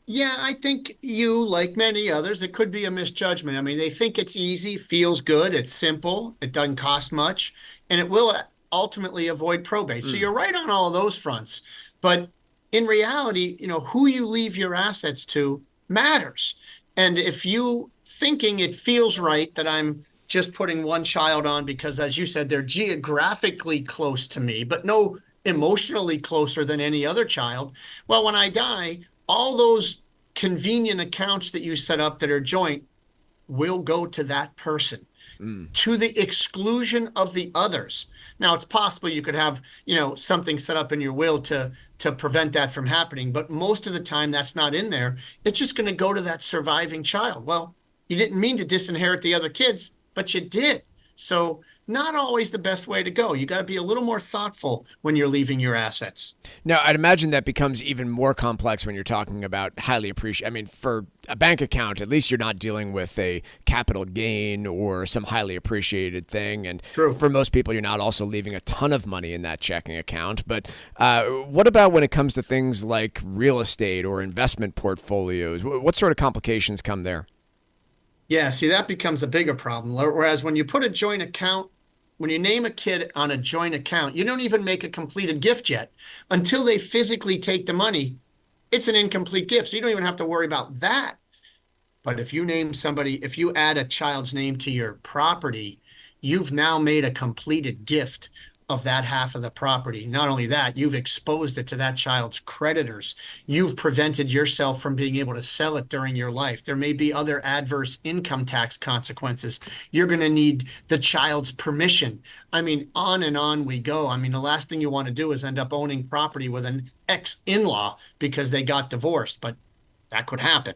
Yeah, I think you, like many others, it could be a misjudgment. I mean, they think it's easy, feels good, it's simple, it doesn't cost much, and it will ultimately avoid probate. So you're right on all of those fronts. But in reality, who you leave your assets to matters. And if you thinking it feels right that I'm just putting one child on because, as you said, they're geographically close to me, but no emotionally closer than any other child, well, when I die, all those convenient accounts that you set up that are joint will go to that person, to the exclusion of the others. Now, it's possible you could have, something set up in your will to prevent that from happening, but most of the time that's not in there. It's just going to go to that surviving child. Well, you didn't mean to disinherit the other kids, but you did. So not always the best way to go. You got to be a little more thoughtful when you're leaving your assets. Now, I'd imagine that becomes even more complex when you're talking about highly appreciated. I mean, for a bank account, at least you're not dealing with a capital gain or some highly appreciated thing. And True. For most people, you're not also leaving a ton of money in that checking account. But what about when it comes to things like real estate or investment portfolios? What sort of complications come there? Yeah, see, that becomes a bigger problem. Whereas when you put a joint account, when you name a kid on a joint account, you don't even make a completed gift yet. Until they physically take the money, it's an incomplete gift. So you don't even have to worry about that. But if you name somebody, if you add a child's name to your property, you've now made a completed gift of that half of the property. Not only that, you've exposed it to that child's creditors. You've prevented yourself from being able to sell it during your life. There may be other adverse income tax consequences. You're going to need the child's permission. I mean, on and on we go. I mean, the last thing you want to do is end up owning property with an ex-in-law because they got divorced, but that could happen.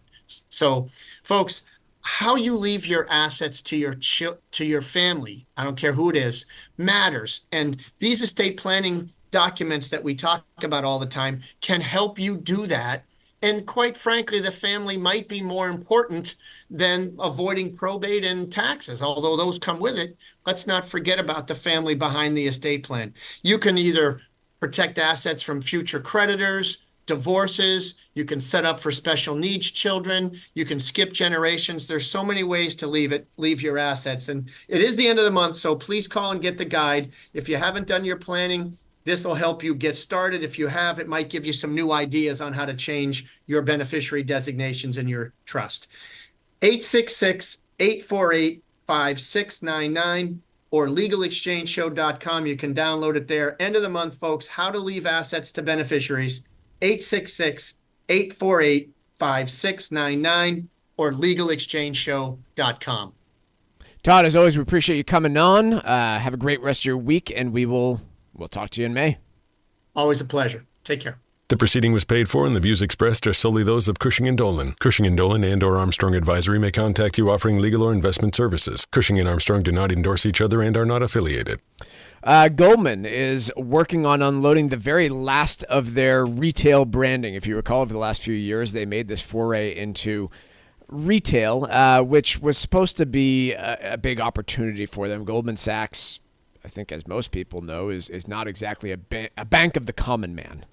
So, folks, how you leave your assets to your family, I don't care who it is, matters. And these estate planning documents that we talk about all the time can help you do that. And quite frankly, the family might be more important than avoiding probate and taxes, although those come with it. Let's not forget about the family behind the estate plan. You can either protect assets from future creditors, divorces, you can set up for special needs children, you can skip generations. There's so many ways to leave your assets. And it is the end of the month, so please call and get the guide. If you haven't done your planning, this will help you get started. If you have, it might give you some new ideas on how to change your beneficiary designations in your trust. 866-848-5699 or legalexchangeshow.com. You can download it there. End of the month, folks, how to leave assets to beneficiaries. 866-848-5699 or legalexchangeshow.com. Todd, as always, we appreciate you coming on. Have a great rest of your week, and we'll talk to you in May. Always a pleasure. Take care. The proceeding was paid for and the views expressed are solely those of Cushing and Dolan. Cushing and Dolan and or Armstrong Advisory may contact you offering legal or investment services. Cushing and Armstrong do not endorse each other and are not affiliated. Goldman is working on unloading the very last of their retail branding. If you recall, over the last few years, they made this foray into retail, which was supposed to be a big opportunity for them. Goldman Sachs, I think, as most people know, is not exactly a bank of the common man.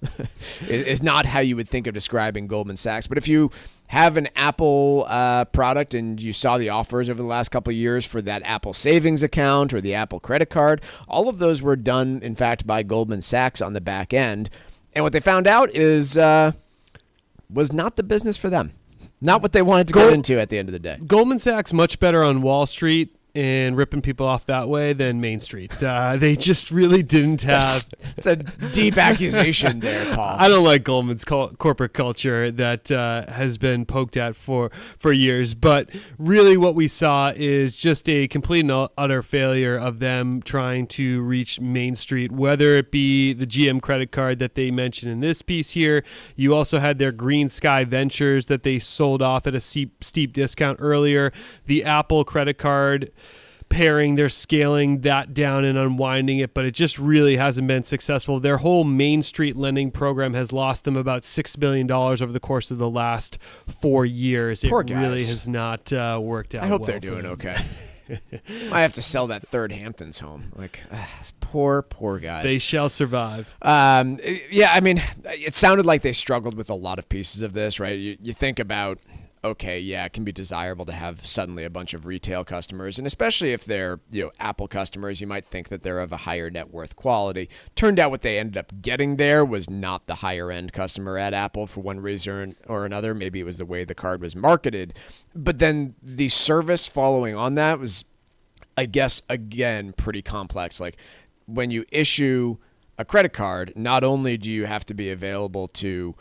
Is not how you would think of describing Goldman Sachs. But if you have an Apple product and you saw the offers over the last couple of years for that Apple savings account or the Apple credit card, all of those were done, in fact, by Goldman Sachs on the back end. And what they found out is was not the business for them. Not what they wanted to get into at the end of the day. Goldman Sachs much better on Wall Street and ripping people off that way than Main Street. They just really didn't have... It's a deep accusation there, Paul. I don't like Goldman's corporate culture that has been poked at for years. But really what we saw is just a complete and utter failure of them trying to reach Main Street, whether it be the GM credit card that they mentioned in this piece here. You also had their Green Sky Ventures that they sold off at a steep discount earlier. The Apple credit card pairing, they're scaling that down and unwinding it, but it just really hasn't been successful. Their whole Main Street lending program has lost them about $6 billion over the course of the last 4 years. Poor it guys. really has not worked out. I hope well they're doing okay. I have to sell that third Hamptons home. Poor guys. They shall survive. Yeah, I mean, it sounded like they struggled with a lot of pieces of this, right? You think about, okay, yeah, it can be desirable to have suddenly a bunch of retail customers, and especially if they're, Apple customers, you might think that they're of a higher net worth quality. Turned out what they ended up getting there was not the higher end customer at Apple for one reason or another. Maybe it was the way the card was marketed. But then the service following on that was, I guess, again, pretty complex. Like when you issue a credit card, not only do you have to be available to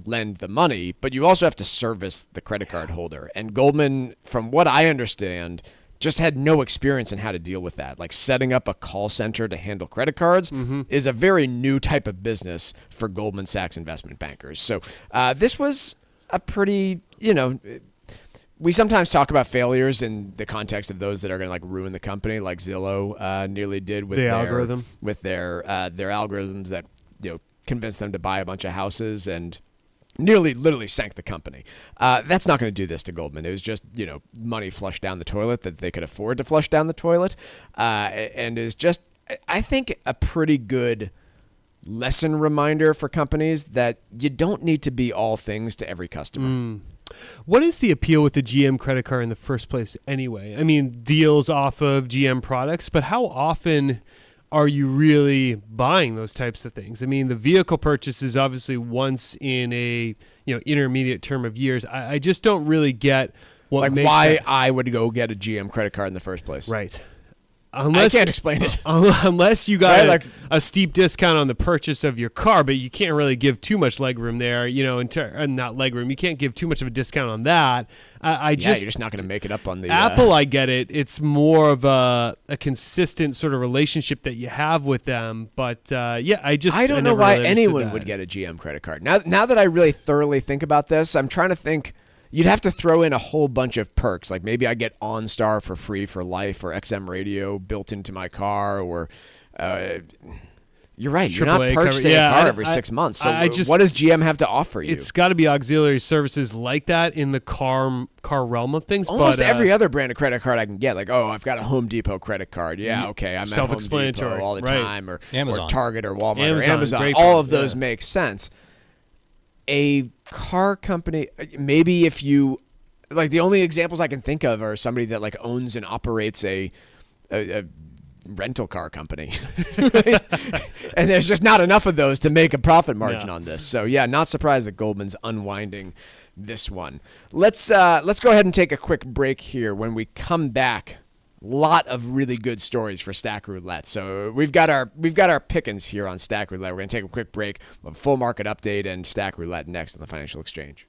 lend the money, but you also have to service the credit card holder. And Goldman, from what I understand, just had no experience in how to deal with that. Like setting up a call center to handle credit cards is a very new type of business for Goldman Sachs investment bankers. So this was a pretty, we sometimes talk about failures in the context of those that are going to ruin the company, like Zillow nearly did with their algorithm, with their algorithms that convinced them to buy a bunch of houses and nearly literally sank the company. That's not going to do this to Goldman. It was just, money flushed down the toilet that they could afford to flush down the toilet. And is just, I think, a pretty good lesson reminder for companies that you don't need to be all things to every customer. What is the appeal with the GM credit card in the first place anyway? I mean, deals off of GM products, but how often are you really buying those types of things? I mean, the vehicle purchase is obviously once in a intermediate term of years. I just don't really get what makes why that. I would go get a GM credit card in the first place. Right. I can't explain it. Unless you got right? a steep discount on the purchase of your car, but you can't really give too much legroom there, not legroom. You can't give too much of a discount on that. You're just not going to make it up on the... Apple, I get it. It's more of a consistent sort of relationship that you have with them. But, I don't know why anyone would get a GM credit card. Now that I really thoroughly think about this, I'm trying to think... You'd have to throw in a whole bunch of perks. Like maybe I get OnStar for free for life or XM radio built into my car or... You're right. You're not purchasing a car every 6 months. So what does GM have to offer you? It's got to be auxiliary services like that in the car realm of things. Almost every other brand of credit card I can get. Like, I've got a Home Depot credit card. Yeah, okay. I'm at Home Depot all the time. Or Target or Walmart or Amazon. All of those make sense. A car company, maybe if you... the only examples I can think of are somebody that owns and operates a rental car company. And there's just not enough of those to make a profit margin on this. So not surprised that Goldman's unwinding this one. Let's go ahead and take a quick break here. When we come back, lot of really good stories for Stack Roulette. So we've got our pickings here on Stack Roulette. We're going to take a quick break. We'll have a full market update and Stack Roulette next on the Financial Exchange.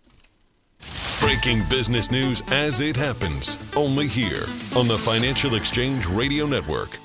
Breaking business news as it happens, only here on the Financial Exchange Radio Network.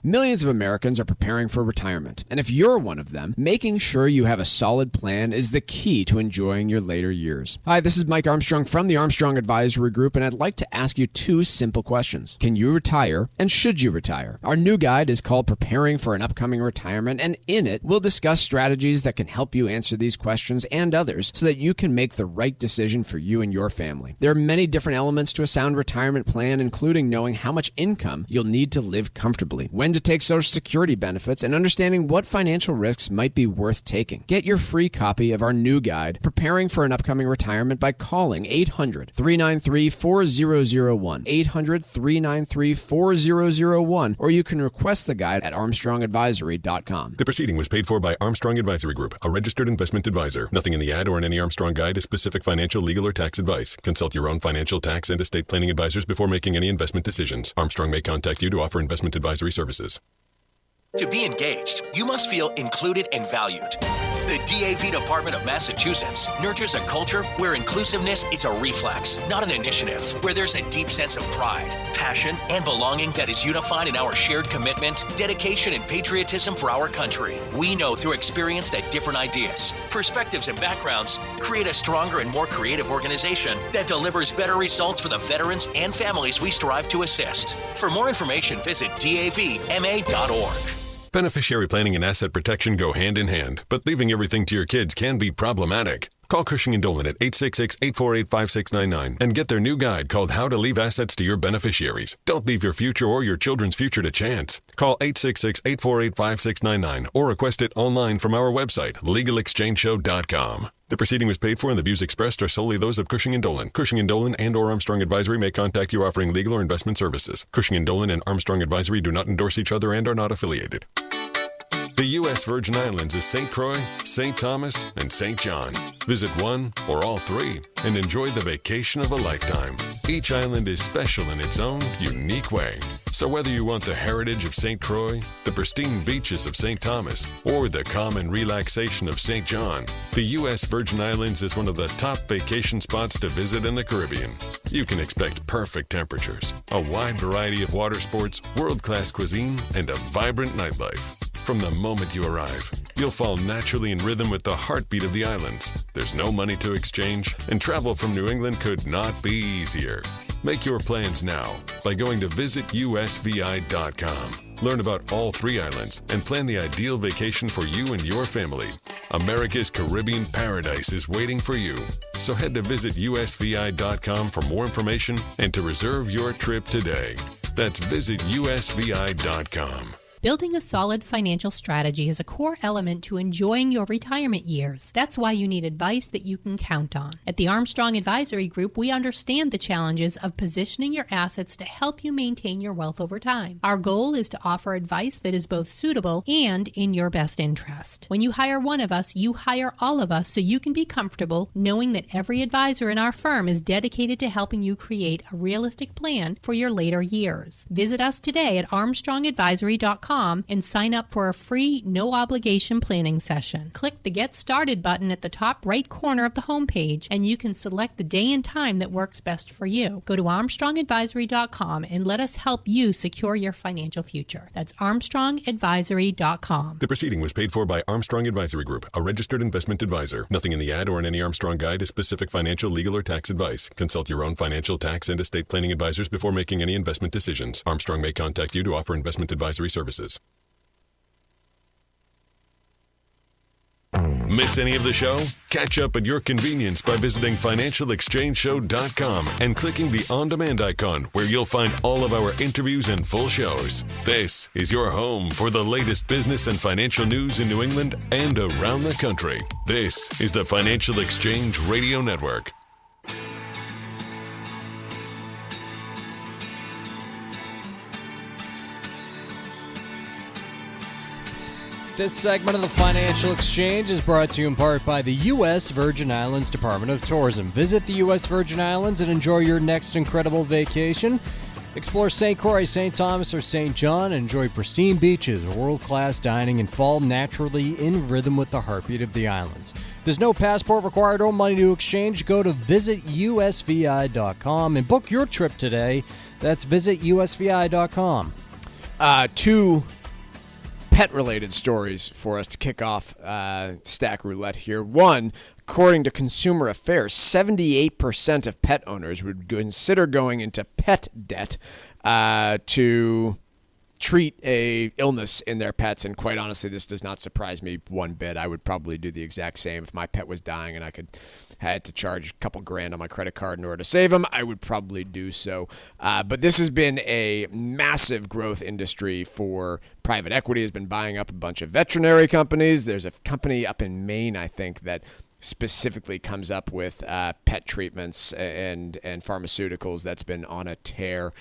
Millions of Americans are preparing for retirement, and if you're one of them, making sure you have a solid plan is the key to enjoying your later years. Hi, this is Mike Armstrong from the Armstrong Advisory Group, and I'd like to ask you two simple questions. Can you retire, and should you retire? Our new guide is called Preparing for an Upcoming Retirement, and in it, we'll discuss strategies that can help you answer these questions and others so that you can make the right decision for you and your family. There are many different elements to a sound retirement plan, including knowing how much income you'll need to live comfortably, when to take Social Security benefits, and understanding what financial risks might be worth taking. Get your free copy of our new guide, Preparing for an Upcoming Retirement, by calling 800-393-4001, 800-393-4001, or you can request the guide at armstrongadvisory.com. The proceeding was paid for by Armstrong Advisory Group, a registered investment advisor. Nothing in the ad or in any Armstrong guide is specific financial, legal, or tax advice. Consult your own financial, tax, and estate planning advisors before making any investment decisions. Armstrong may contact you to offer investment advisory services. To be engaged, you must feel included and valued. The DAV Department of Massachusetts nurtures a culture where inclusiveness is a reflex, not an initiative, where there's a deep sense of pride, passion, and belonging that is unified in our shared commitment, dedication, and patriotism for our country. We know through experience that different ideas, perspectives, and backgrounds create a stronger and more creative organization that delivers better results for the veterans and families we strive to assist. For more information, visit davma.org. Beneficiary planning and asset protection go hand in hand, but leaving everything to your kids can be problematic. Call Cushing & Dolan at 866-848-5699 and get their new guide called How to Leave Assets to Your Beneficiaries. Don't leave your future or your children's future to chance. Call 866-848-5699 or request it online from our website, LegalExchangeShow.com. The proceeding was paid for and the views expressed are solely those of Cushing & Dolan. Cushing & Dolan and or Armstrong Advisory may contact you offering legal or investment services. Cushing & Dolan and Armstrong Advisory do not endorse each other and are not affiliated. The U.S. Virgin Islands is St. Croix, St. Thomas, and St. John. Visit one or all three and enjoy the vacation of a lifetime. Each island is special in its own unique way. So whether you want the heritage of St. Croix, the pristine beaches of St. Thomas, or the calm and relaxation of St. John, the U.S. Virgin Islands is one of the top vacation spots to visit in the Caribbean. You can expect perfect temperatures, a wide variety of water sports, world-class cuisine, and a vibrant nightlife. From the moment you arrive, you'll fall naturally in rhythm with the heartbeat of the islands. There's no money to exchange, and travel from New England could not be easier. Make your plans now by going to visitusvi.com. Learn about all three islands and plan the ideal vacation for you and your family. America's Caribbean paradise is waiting for you. So head to visitusvi.com for more information and to reserve your trip today. That's visitusvi.com. Building a solid financial strategy is a core element to enjoying your retirement years. That's why you need advice that you can count on. At the Armstrong Advisory Group, we understand the challenges of positioning your assets to help you maintain your wealth over time. Our goal is to offer advice that is both suitable and in your best interest. When you hire one of us, you hire all of us so you can be comfortable knowing that every advisor in our firm is dedicated to helping you create a realistic plan for your later years. Visit us today at armstrongadvisory.com and sign up for a free, no-obligation planning session. Click the Get Started button at the top right corner of the homepage, and you can select the day and time that works best for you. Go to armstrongadvisory.com and let us help you secure your financial future. That's armstrongadvisory.com. The proceeding was paid for by Armstrong Advisory Group, a registered investment advisor. Nothing in the ad or in any Armstrong guide is specific financial, legal, or tax advice. Consult your own financial, tax, and estate planning advisors before making any investment decisions. Armstrong may contact you to offer investment advisory services. Miss any of the show? Catch up at your convenience by visiting financialexchangeshow.com and clicking the on-demand icon where you'll find all of our interviews and full shows. This is your home for the latest business and financial news in New England and around the country. This is the Financial Exchange Radio Network. This segment of the Financial Exchange is brought to you in part by the U.S. Virgin Islands Department of Tourism. Visit the U.S. Virgin Islands and enjoy your next incredible vacation. Explore St. Croix, St. Thomas, or St. John and enjoy pristine beaches, world-class dining, and fall naturally in rhythm with the heartbeat of the islands. There's no passport required or money to exchange. Go to visitusvi.com and book your trip today. That's visitusvi.com. Two pet-related stories for us to kick off Stack Roulette here. One, according to Consumer Affairs, 78% of pet owners would consider going into pet debt to treat a illness in their pets, and quite honestly, this does not surprise me one bit. I would probably do the exact same if my pet was dying and I had to charge a couple grand on my credit card in order to save him. I would probably do so. But this has been a massive growth industry for private equity. Has been buying up a bunch of veterinary companies. There's a company up in Maine, I think, that specifically comes up with pet treatments and pharmaceuticals that's been on a tear.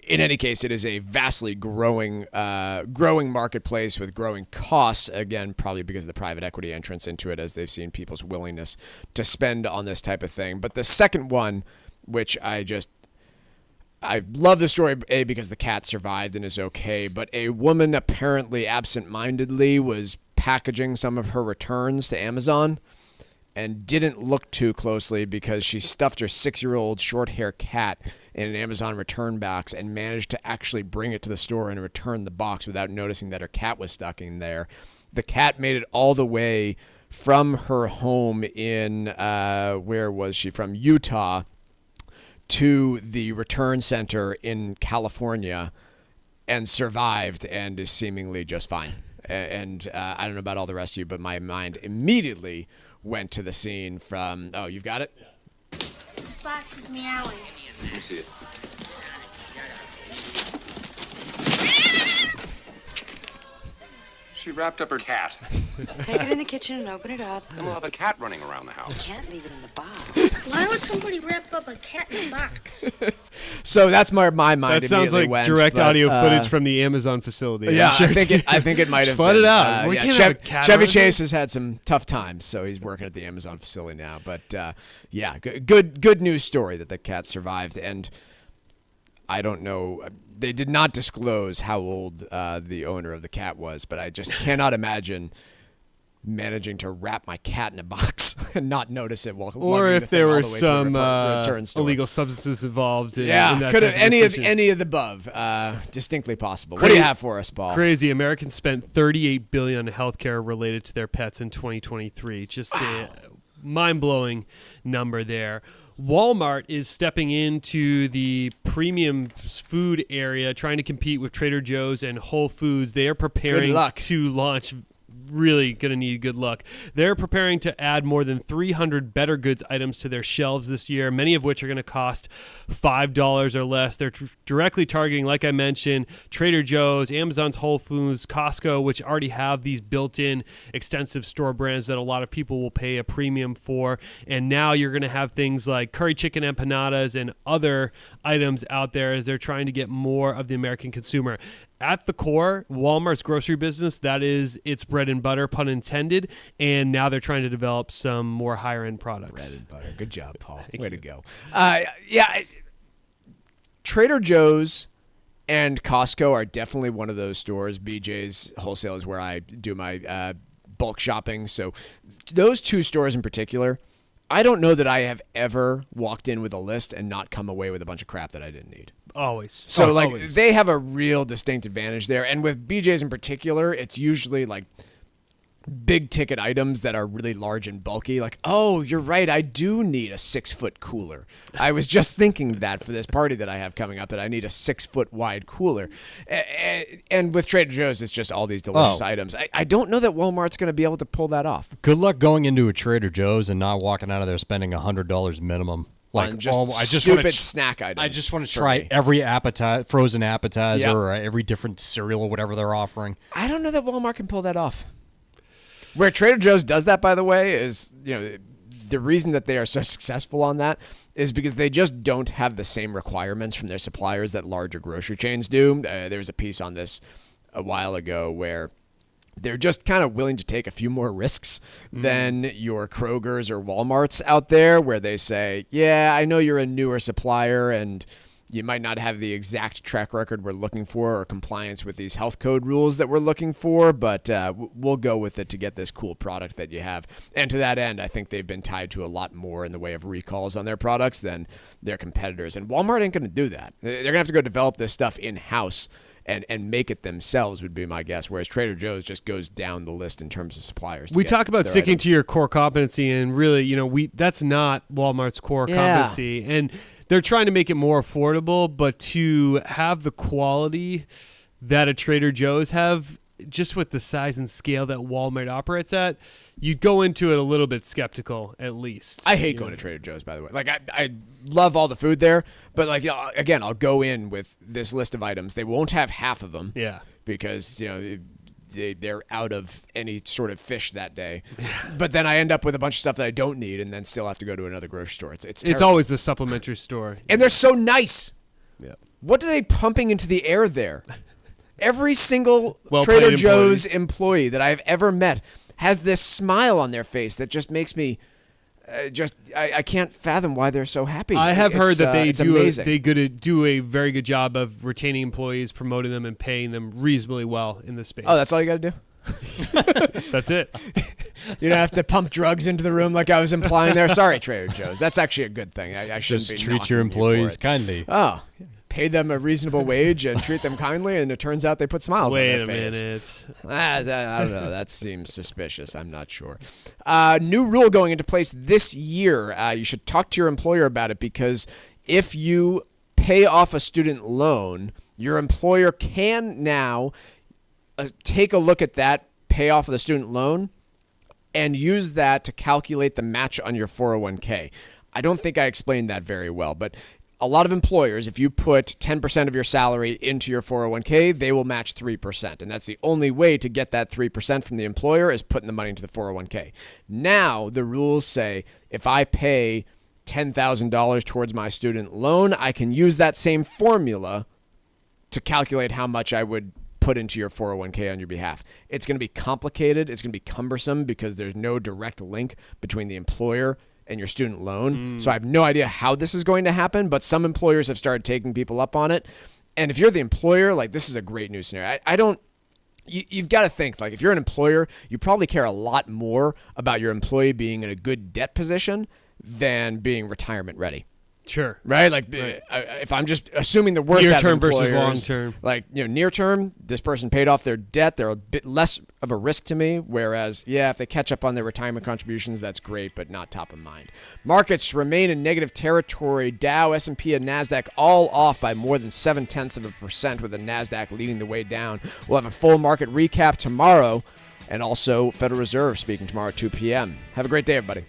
In any case, it is a vastly growing marketplace with growing costs, again, probably because of the private equity entrance into it as they've seen people's willingness to spend on this type of thing. But the second one, which I love the story, A, because the cat survived and is okay, but a woman apparently absent-mindedly was packaging some of her returns to Amazon and didn't look too closely because she stuffed her 6-year-old short-hair cat in an Amazon return box and managed to actually bring it to the store and return the box without noticing that her cat was stuck in there. The cat made it all the way from her home in, where was she from? Utah, to the return center in California and survived and is seemingly just fine. And I don't know about all the rest of you, but my mind immediately went to the scene from, oh, you've got it? Yeah. This box is meowing. Let me see it. She wrapped up her cat. Take it in the kitchen and open it up. And we'll have a cat running around the house. You can't leave it in the box. Why would somebody wrap up a cat in a box? So that's my mind. That sounds like went, direct but, audio footage from the Amazon facility. Yeah, Sure I think it might have. Just let it out. We can't have a cat Chevy around Chase has had some tough times, so he's working at the Amazon facility now. But yeah, good news story that the cat survived, and I don't know. They did not disclose how old the owner of the cat was, but I just cannot imagine managing to wrap my cat in a box and not notice it while or if there were some return store. illegal substances involved. In that could have type of any of the above. Distinctly possible. What do you have for us, Paul? Crazy. Americans spent $38 billion on healthcare related to their pets in 2023. Just a mind-blowing number there. Walmart is stepping into the premium food area, trying to compete with Trader Joe's and Whole Foods. They are preparing to launch. Really going to need good luck. They're preparing to add more than 300 Better Goods items to their shelves this year, many of which are going to cost $5 or less. They're directly targeting, like I mentioned, Trader Joe's, Amazon's Whole Foods, Costco, which already have these built-in extensive store brands that a lot of people will pay a premium for. And now you're going to have things like curry chicken empanadas and other items out there as they're trying to get more of the American consumer. At the core, Walmart's grocery business, that is its bread and butter, pun intended, and now they're trying to develop some more higher-end products. Bread and butter. Good job, Paul. Way to go. Trader Joe's and Costco are definitely one of those stores. BJ's Wholesale is where I do my bulk shopping. So those two stores in particular, I don't know that I have ever walked in with a list and not come away with a bunch of crap that I didn't need. Always. So, always. They have a real distinct advantage there. And with BJ's in particular, it's usually, big ticket items that are really large and bulky. Oh, you're right, I do need a 6-foot cooler. I was just thinking that for this party that I have coming up, that I need a 6-foot wide cooler. And with Trader Joe's, it's just all these delicious items. I don't know that Walmart's going to be able to pull that off. Good luck going into a Trader Joe's and not walking out of there spending $100 minimum. I just want snack items. I just want to try every frozen appetizer or every different cereal or whatever they're offering. I don't know that Walmart can pull that off. Where Trader Joe's does that, by the way, is the reason that they are so successful on that is because they just don't have the same requirements from their suppliers that larger grocery chains do. There was a piece on this a while ago where they're just kind of willing to take a few more risks than your Kroger's or Walmart's out there, where they say, yeah, I know you're a newer supplier and You might not have the exact track record we're looking for or compliance with these health code rules that we're looking for, but we'll go with it to get this cool product that you have. And to that end, I think they've been tied to a lot more in the way of recalls on their products than their competitors. And Walmart ain't going to do that. They're going to have to go develop this stuff in-house and make it themselves would be my guess, whereas Trader Joe's just goes down the list in terms of suppliers. We talk about sticking to your core competency, and really, that's not Walmart's core competency. And they're trying to make it more affordable, but to have the quality that a Trader Joe's have, just with the size and scale that Walmart operates at, you go into it a little bit skeptical, at least. I hate going to Trader Joe's, by the way. Like, I love all the food there, but like, again, I'll go in with this list of items. They won't have half of them. Yeah. Because, they're out of any sort of fish that day. But then I end up with a bunch of stuff that I don't need and then still have to go to another grocery store. It's always the supplementary store. And they're so nice. Yeah. What are they pumping into the air there? Every single Trader Joe's employee that I've ever met has this smile on their face that just makes me I can't fathom why they're so happy. I have heard that they do a very good job of retaining employees, promoting them, and paying them reasonably well in the space. Oh, that's all you got to do? That's it. You don't have to pump drugs into the room like I was implying there. Sorry, Trader Joe's. That's actually a good thing. I shouldn't be treat your employees kindly. Oh, pay them a reasonable wage and treat them kindly, and it turns out they put smiles on their face. Wait a minute. I don't know. That seems suspicious. I'm not sure. New rule going into place this year. You should talk to your employer about it, because if you pay off a student loan, your employer can now take a look at that payoff of the student loan and use that to calculate the match on your 401k. I don't think I explained that very well, but a lot of employers, if you put 10% of your salary into your 401k, they will match 3%. And that's the only way to get that 3% from the employer, is putting the money into the 401k. Now, the rules say if I pay $10,000 towards my student loan, I can use that same formula to calculate how much I would put into your 401k on your behalf. It's going to be complicated. It's going to be cumbersome because there's no direct link between the employer and your student loan. So I have no idea how this is going to happen, but some employers have started taking people up on it. And if you're the employer, like, this is a great news scenario. You've got to think, like, if you're an employer, you probably care a lot more about your employee being in a good debt position than being retirement ready. Sure. Right? Like, if I'm just assuming the worst near out of term versus employers, long term. like, near term, this person paid off their debt. They're a bit less of a risk to me. Whereas, if they catch up on their retirement contributions, that's great, but not top of mind. Markets remain in negative territory. Dow, S&P, and NASDAQ all off by more than 0.7%, with the NASDAQ leading the way down. We'll have a full market recap tomorrow, and also Federal Reserve speaking tomorrow at 2 p.m. Have a great day, everybody.